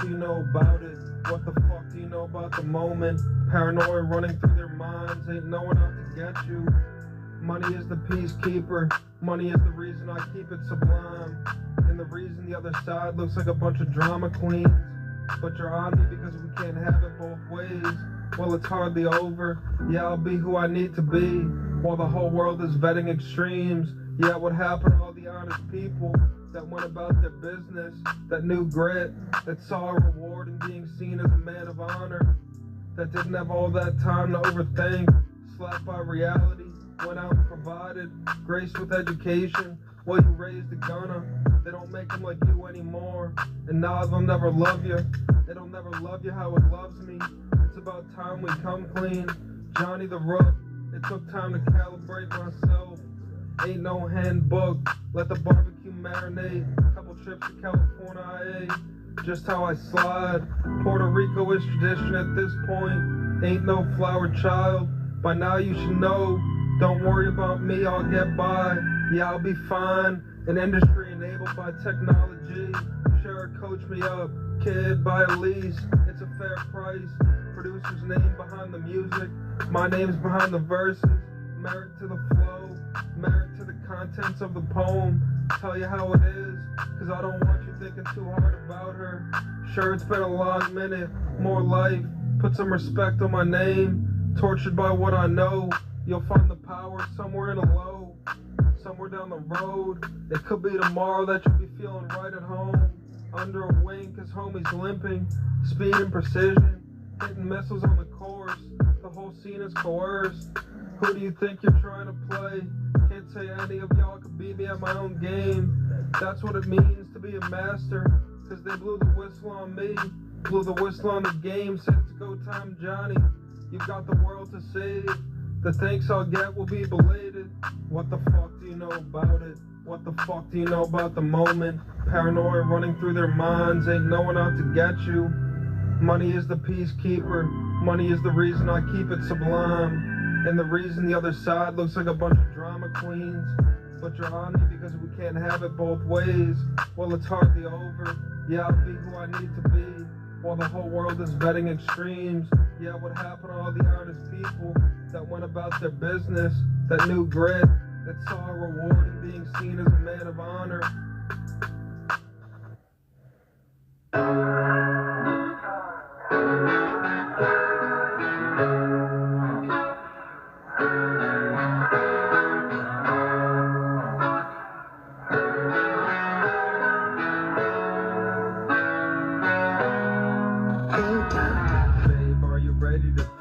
do you know about it? What the fuck do you know about the moment? Paranoia running through their minds, ain't no one out to get you. Money is the peacekeeper, money is the reason I keep it sublime. And the reason the other side looks like a bunch of drama queens. But you're on me because we can't have it both ways. Well, it's hardly over, yeah, I'll be who I need to be. While the whole world is vetting extremes, yeah, what happened to all the honest people that went about their business, that knew grit, that saw a reward in being seen as a man of honor, that didn't have all that time to overthink, slapped by reality, went out and provided, graced with education, while you raised a gunner. They don't make them like you anymore, and now they'll never love you. It'll never love you how it loves me. It's about time we come clean. Johnny the Rook, it took time to calibrate myself. Ain't no handbook, let the barbecue marinate. Couple trips to California, just how I slide. Puerto Rico is tradition at this point. Ain't no flower child, by now you should know. Don't worry about me, I'll get by. Yeah, I'll be fine. An industry enabled by technology. Sure, coach me up, kid, buy a lease. It's a fair price. Producer's name behind the music. My name's behind the verses. Merit to the flow, merit to the contents of the poem. Tell you how it is, cause I don't want you thinking too hard about her. Sure, it's been a long minute, more life. Put some respect on my name. Tortured by what I know. You'll find the power somewhere in a low, somewhere down the road. It could be tomorrow that you'll be feeling right at home. Under a wing, cause homie's limping. Speed and precision, hitting missiles on the course. The whole scene is coerced. Who do you think you're trying to play? Can't say any of y'all could beat me at my own game. That's what it means to be a master. Cause they blew the whistle on me, blew the whistle on the game. Said it's go time, Johnny. You've got the world to save. The thanks I'll get will be belated. What the fuck do you know about it? What the fuck do you know about the moment? Paranoia running through their minds, ain't no one out to get you. Money is the peacekeeper, money is the reason I keep it sublime. And the reason the other side looks like a bunch of drama queens. But you're on me because we can't have it both ways. Well, it's hardly over, yeah, I'll be who I need to be. While the whole world is vetting extremes, yeah, what happened to all the honest people that went about their business, that knew grit, that saw a reward in being seen as a man of honor.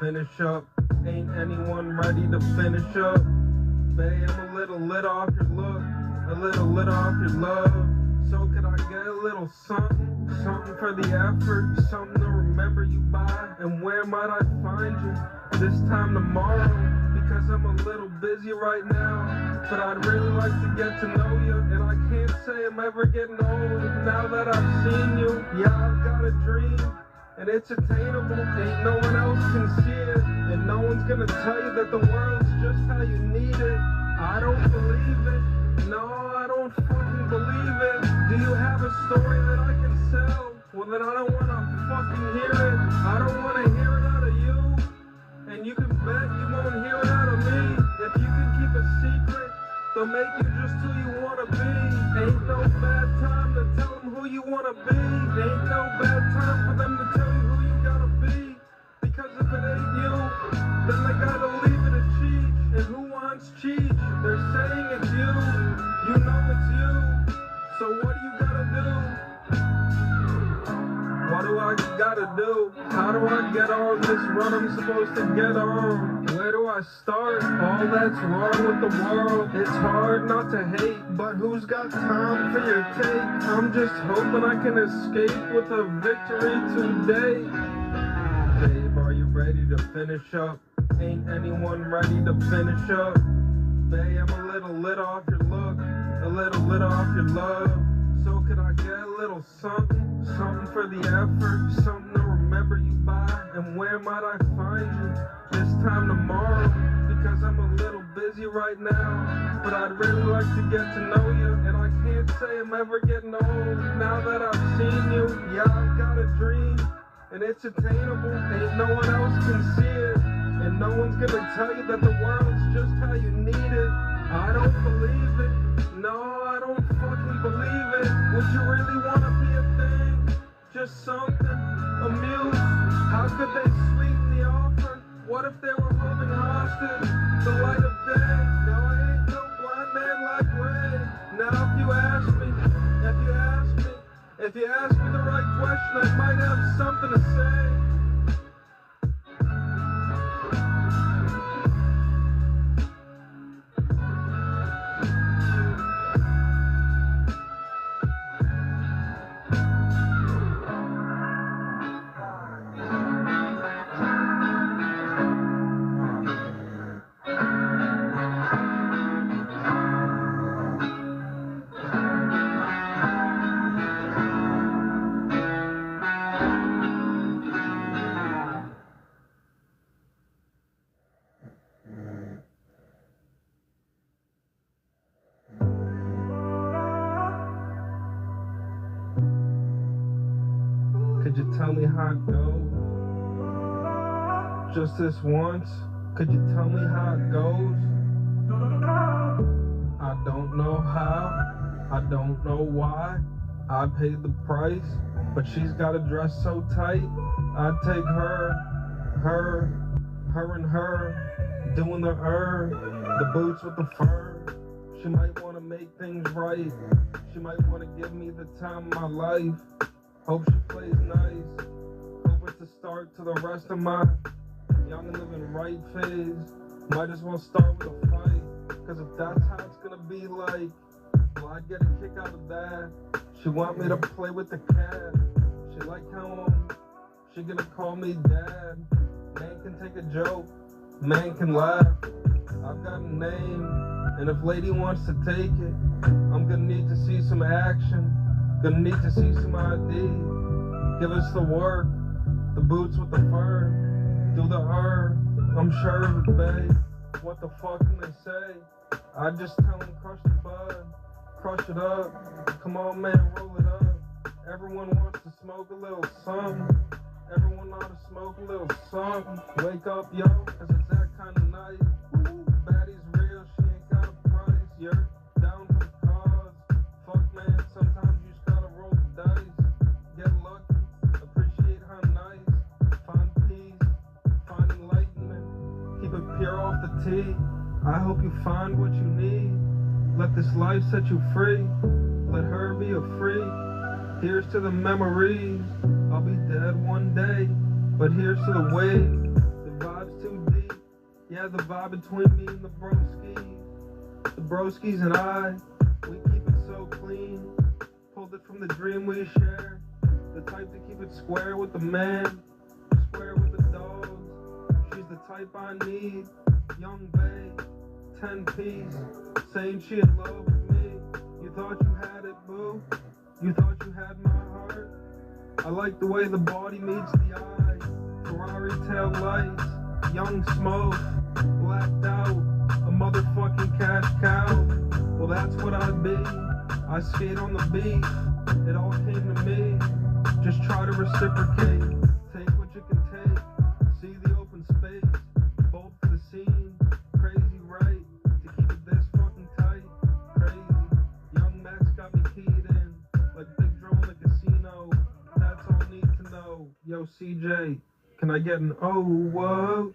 Finish up, ain't anyone ready to finish up. Babe, I'm a little lit off your look, a little lit off your love. So could I get a little something, something for the effort, something to remember you by? And where might I find you this time tomorrow? Because I'm a little busy right now, but I'd really like to get to know you. And I can't say I'm ever getting old now that I've seen you. Yeah, I've got a dream, and it's attainable, ain't no one else can see it. And no one's gonna tell you that the world's just how you need it. I don't believe it, no, I don't fucking believe it. Do you have a story that I can sell? Well then I don't wanna fucking hear it. I don't wanna hear it out of you, and you can bet you won't hear it out of me. If you can keep a secret, they'll make you just who you wanna be. Ain't no bad time to tell them who you wanna be. Ain't no bad time for them to tell you who you gotta be. Because if it ain't you, then they gotta leave it a cheat. And who wants cheat? They're saying it's you. You know it's you. So what do you gotta do? What do I gotta do? How do I get on this run I'm supposed to get on? Where do I start? All that's wrong with the world. It's hard not to hate, but who's got time for your take? I'm just hoping I can escape with a victory today. Babe, are you ready to finish up? Ain't anyone ready to finish up? Babe, I'm a little lit off your look, a little lit off your love. So could I get a little something, something for the effort, something to remember you by? And where might I find you this time tomorrow? Because I'm a little busy right now, but I'd really like to get to know you. And I can't say I'm ever getting old now that I've seen seen you. Yeah, I've got a dream, and it's attainable. Ain't no one else can see it, and no one's gonna tell you that the world's just how you need it. I don't believe it. No, I don't fucking believe it. Would you really wanna be a thing? Just something, a muse? How could they sweeten the offer? What if they were holding hostage the light of day? Now I ain't no blind man like Ray. Now if you ask me the right question, I might have something to say. Could you tell me how it goes? Just this once? Could you tell me how it goes? I don't know how, I don't know why. I paid the price, but she's got a dress so tight. I'd take her and her, doing the boots with the fur. She might want to make things right. She might want to give me the time of my life. Hope she plays nice. Hope it's a start to the rest of my young and living right phase. Might as well start with a fight, cause if that's how it's gonna be like, well, I get a kick out of that. She want me to play with the cat. She like how she gonna call me dad. Man can take a joke, man can laugh. I've got a name, and if lady wants to take it, I'm gonna need to see some action. Gonna need to see some ID. Give us the work, the boots with the fur. Do the I'm sure of it, babe. What the fuck can they say? I just tell them crush the bud, crush it up. Come on, man, roll it up. Everyone wants to smoke a little something. Everyone ought to smoke a little something. Wake up, yo, cause it's that kind of night. Baddie's real, she ain't got a price. You're down for the cause. Fuck, man, sometimes you just gotta roll the dice. Get lucky, appreciate how nice. Find peace, find enlightenment. Keep it pure off the tee. I hope you find what you need. Let this life set you free. Let her be a free. Here's to the memories. I'll be dead one day, but here's to the wave. The vibe's too deep. Yeah, the vibe between me and the broskies. The broskies and I, we keep it so clean. Pulled it from the dream we share. The type to keep it square with the man, square with the dogs. She's the type I need. Young babe, 10-piece, saying she in love with me. You thought you had it, boo? You thought you had my heart? I like the way the body meets the eye. Ferrari tail lights, young smoke, blacked out, a motherfucking cash cow. Well, that's what I'd be. I skate on the beat, it all came to me. Just try to reciprocate, take what you can take. See the open space, bolt for the scene. Crazy right, to keep it this fucking tight. Crazy, young Max got me keyed in, like Big Dro in the casino. That's all I need to know. Yo, CJ, can I get an oh, whoa?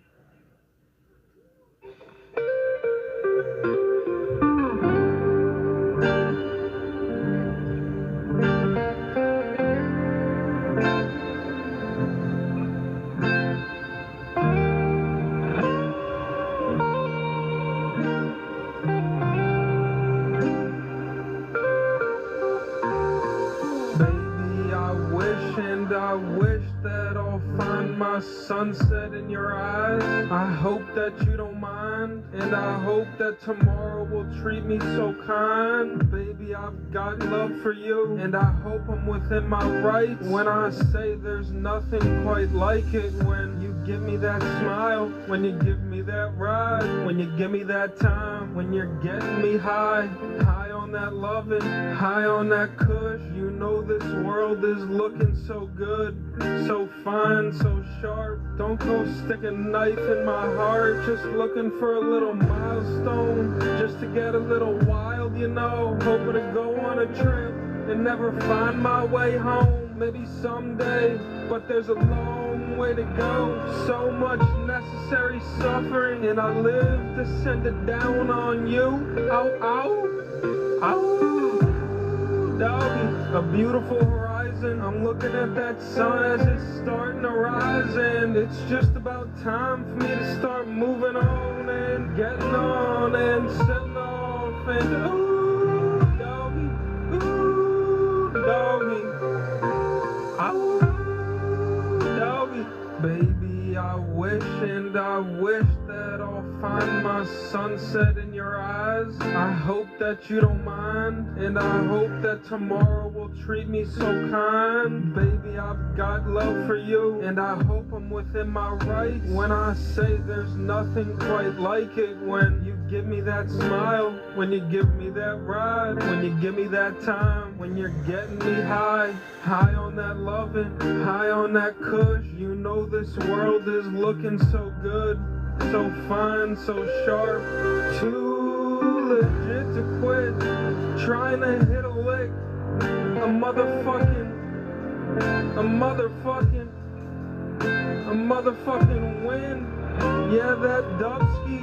I wish that I'll find my sunset in your eyes. I hope that you don't mind, and I hope that tomorrow will treat me so kind. Baby, I've got love for you, and I hope I'm within my rights when I say there's nothing quite like it. When you give me that smile, when you give me that ride, when you give me that time, when you're getting me high on on that loving, high on that kush. You know this world is looking so good, so fine, so sharp. Don't go stick a knife in my heart. Just looking for a little milestone, just to get a little wild, you know. Hoping to go on a trip and never find my way home. Maybe someday, but there's a long way to go. So much necessary suffering, and I live to send it down on you. Ow, ow, ow, doggy. A beautiful horizon. I'm looking at that sun as it's starting to rise, and it's just about time for me to start moving on and getting on and setting off. And ooh, doggy, ooh, doggy. Doggy, baby, I wish and I wish that I'll find my sunset in your eyes. I hope that you don't mind, and I hope that tomorrow will treat me so kind. Baby, I've got love for you, and I hope I'm within my rights when I say there's nothing quite like it. When you give me that smile, when you give me that ride, when you give me that time, when you're getting me high, high on that loving, high on that kush. You know this world is looking so good, so fine, so sharp. Too legit to quit, trying to hit a lick. A motherfucking win. Yeah, that dubski,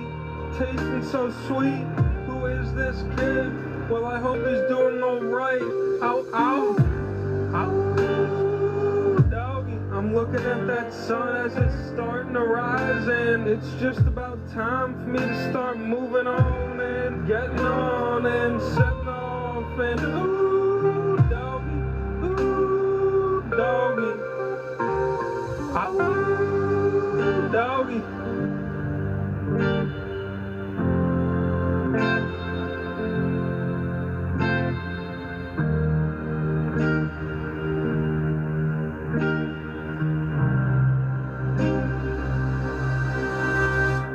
tasting so sweet. Who is this kid? Well, I hope he's doing alright. Ow, ow, ow, doggy. I'm looking at that sun as it's starting to rise, and it's just about time for me to start moving on and getting on and setting off. And ooh, doggy, ooh, doggy, ow, doggy.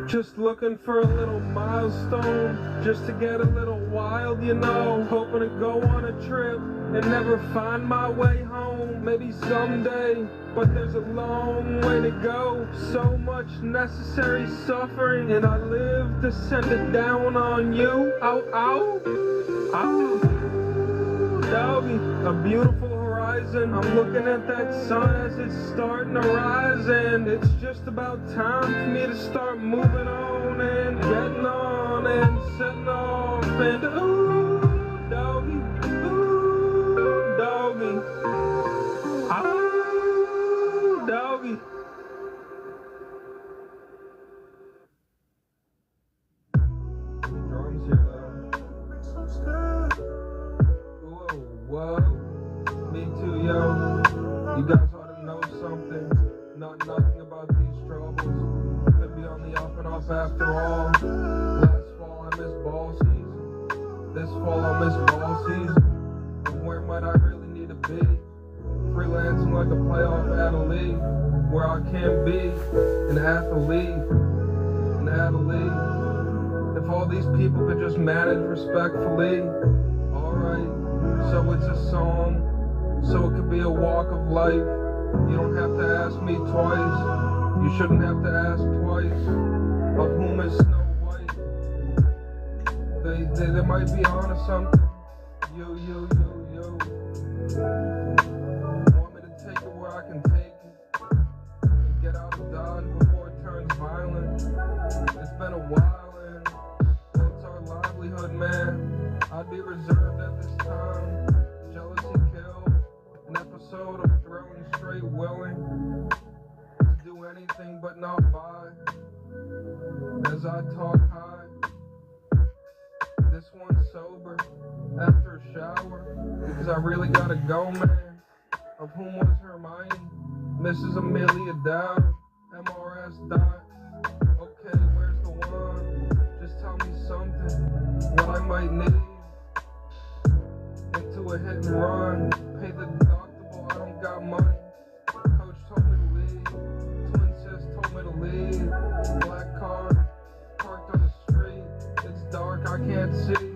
Just looking for a little milestone, just to get a little wild, you know. Hoping to go on a trip and never find my way home. Maybe someday, but there's a long way to go. So much necessary suffering, and I live to send it down on you. Ow, ow, ow, doggy. A beautiful horizon. I'm looking at that sun as it's starting to rise, and it's just about time for me to start moving on and getting on and setting off. And ooh, doggy, ooh, doggy, ow, doggy. Drums here though. Whoa, whoa. Me too, yo. You guys ought to know something. Not nothing about these troubles. Could be on the up and up after all. Last fall I missed ball season. This fall I missed ball season. And where might I really need to be? Freelancing like a playoff athlete, where I can be an athlete. An athlete. If all these people could just manage respectfully. Alright, so it's a song. So it could be a walk of life. You don't have to ask me twice. You shouldn't have to ask twice. Of whom is Snow White? They might be onto something. Yo. Want me to take it where I can take it? And get out of Dodge before it turns violent. It's been a while and it's our livelihood, man. I'd be reserved at this time. Jealousy killed. An episode of Throwing Straight willing to do anything but not buy. As I talk high, this one's sober after a shower, because I really gotta go, man. Of whom was Hermione? Mrs. Amelia Dowd, MRS Dot. Okay, where's the one? Just tell me something, what I might need. Into a hit and run, pay the deductible, I don't got money. Coach told me to leave, twin sis told me to leave. Black car, parked on the street, it's dark, I can't see.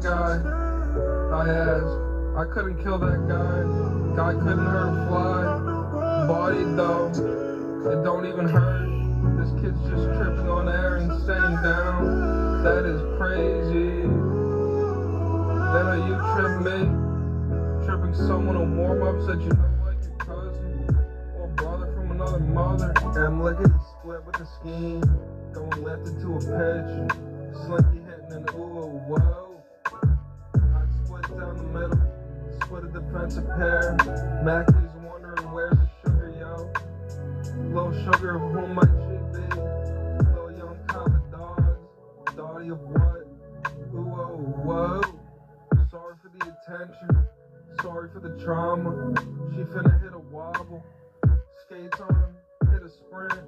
guy? I asked. I couldn't kill that guy. Guy couldn't hurt a fly. Bodied though. It don't even hurt. This kid's just tripping on air and staying down. That is crazy. Then are you trip me? Tripping someone on warm-ups that you know like your cousin or brother from another mother. I'm looking to split with the scheme. Going left into a pitch. Slinky hitting an ooh, whoa. I split down the middle. Split a defensive pair. Mackey's wondering where's the sugar, yo. Little sugar of whom might she be? Little young kind of dogs. Dotty of what? Ooh, oh, whoa. Sorry for the attention. Sorry for the trauma. She finna hit a wobble. Skates on, hit a sprint.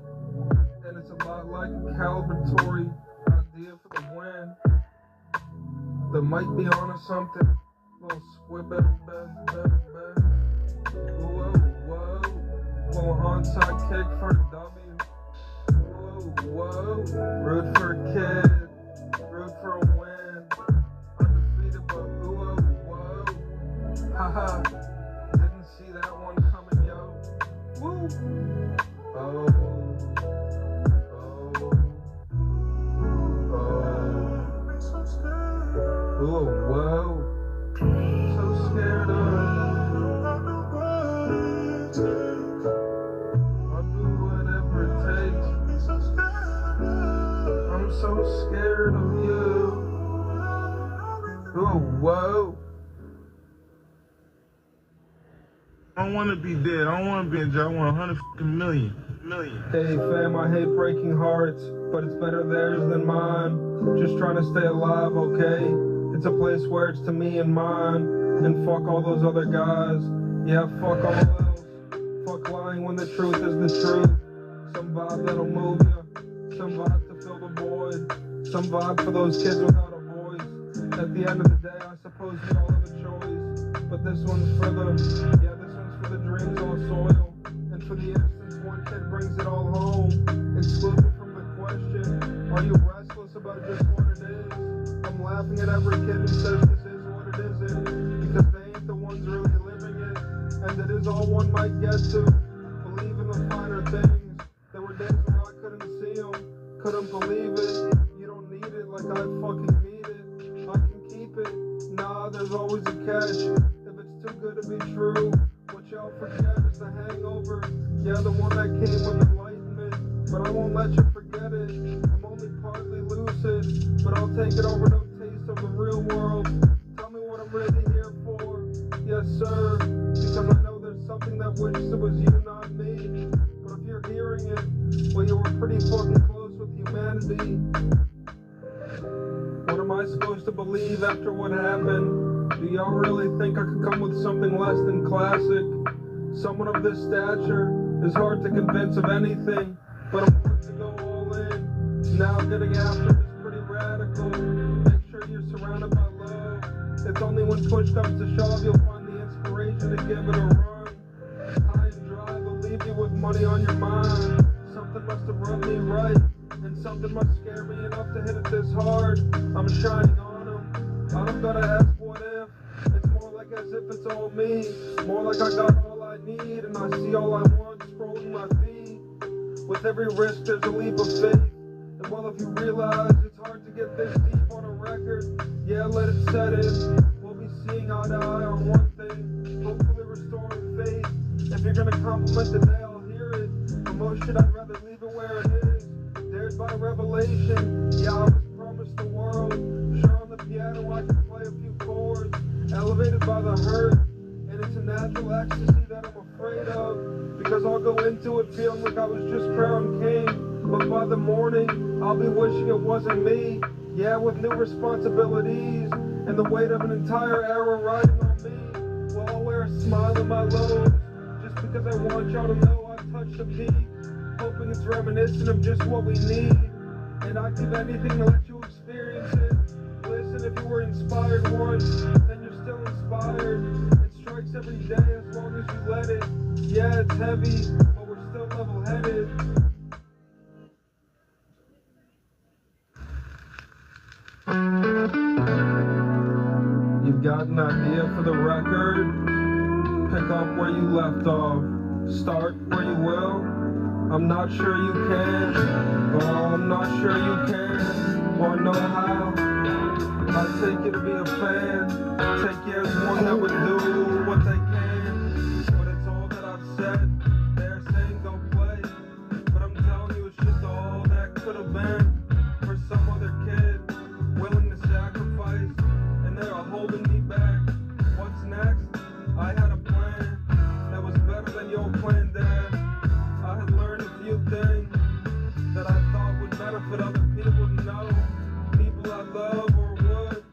And it's a lot like a calibratory idea for the win. That might be onto something. Little squib, whoa, whoa. Little onside kick for the W. Whoa, whoa. Root for a kid. Root for a win. Undefeated, but whoa, whoa. Haha. Didn't see that one coming, yo. Woo. Oh. Oh, whoa. So scared of. I'll do whatever it takes. I'm so scared of you. Oh, whoa. I don't want to be dead. I don't want to be in jail. I want 100 million. Hey fam, I hate breaking hearts, but it's better theirs than mine. Just trying to stay alive, okay? It's a place where it's to me and mine. And fuck all those other guys. Yeah, fuck all else. Fuck lying when the truth is the truth. Some vibe that'll move you. Some vibe to fill the void. Some vibe for those kids without a voice. At the end of the day, I suppose we all have a choice. But this one's for the dreams on soil. And for the instance, one kid brings it all home. Excluded from the question, are you restless about just what it is? I'm laughing at every kid who says this is what it isn't. Because they ain't the ones really living it. And it is all one might get to. Believe in the finer things. There were days where I couldn't see them. Couldn't believe it. You don't need it like I fucking need it. I can keep it. Nah, there's always a catch. If it's too good to be true. What y'all forget is the hangover. Yeah, the one that came with enlightenment. But I won't let you forget it. I'm only partly lucid. But I'll take it over no taste of the real world. Tell me what I'm really here for. Yes, sir. Because I know there's something that wishes it was you, not me. But if you're hearing it, well, you were pretty fucking close with humanity. What am I supposed to believe after what happened? Do y'all really think I could come with something less than classic? Someone of this stature is hard to convince of anything, but I'm willing to go all in. Now getting after it is pretty radical. Make sure you're surrounded by love. It's only when push comes to shove you'll find the inspiration to give it a run. High and dry, they'll leave you with money on your mind. Something must have rubbed me right, and something must scare me enough to hit it this hard. I'm shining on them. I don't gotta ask what if. It's more like as if it's all me. More like I got all I need, and I see all I want scrolling my feed. With every risk, there's a leap of faith. And well, if you realize it's hard to get this deep on a record, yeah, let it set in. We'll be seeing eye to eye on one thing, hopefully restoring faith. If you're gonna compliment the day, I'll hear it. For most shit, I'd rather leave it where it is. Dared by revelation, yeah, I was promised the world. Sure, on the piano I can play a few chords, elevated by the hurt. And it's a natural ecstasy that I'm afraid of, because I'll go into it feeling like I was just crowned king. But by the morning, I'll be wishing it wasn't me. Yeah, with new responsibilities and the weight of an entire era riding on me. Well, I'll wear a smile in my lobes, just because I want y'all to know I've touched a peak. Hoping it's reminiscent of just what we need. And I'd give anything to let you experience it. Listen, if you were inspired once, then you're still inspired. It strikes every day as long as you let it. Yeah, it's heavy, but we're still level-headed. Got an idea for the record? Pick up where you left off. Start where you will. I'm not sure you can. Oh, I'm not sure you can. Or know how. I take you to be a fan. Take you as one that would do what they can. But it's all that I've said. They're saying go play. But I'm telling you it's just all that could have been. For some other kid. Willing to sacrifice. And they're holding me back. What's next? I had a plan that was better than your plan, Dad. I had learned a few things that I thought would benefit other people to know. People I love or would.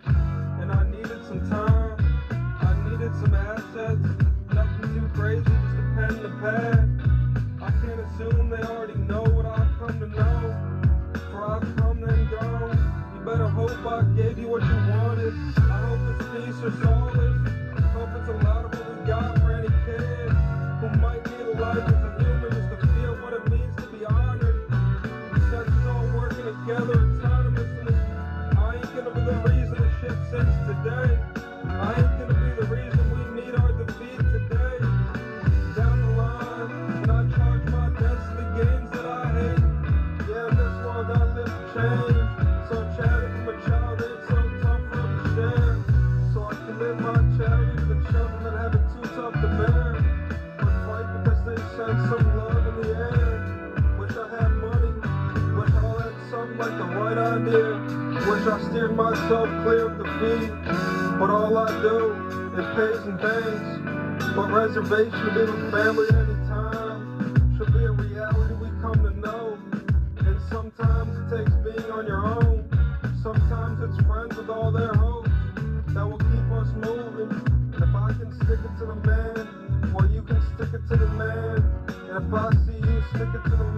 And I needed some time. I needed some assets. Nothing too crazy, just a pen and a pad. I can't assume they already know what I've come to know. For I've come and gone. You better hope I gave you what you wanted. I hope it's peace or solace. Hope it's a lot of what we got for any kid who might need a life as a human just to feel what it means to be honored. Since it's all working together autonomously, I ain't gonna be the reason the shit sinks today. I ain't gonna be the reason we meet our defeat today. Down the line, and I charge my debts to the games that I hate. Yeah, this world I live to change. So chatty from a child ain't so tough for them to share. So I can live my charity to the children that have it too tough to bear. But fight because they send some love in the air. Wish I had money. Wish I had something like the right idea. Wish I steered myself clear of defeat. But all I do is pays and thanks. But reservation to be with family at any time should be a reality we come to know. And sometimes it takes being on your own. Sometimes it's friends with all their hopes that will keep us moving. And if I can stick it to the man, well, you can stick it to the man. And if I see you stick it to the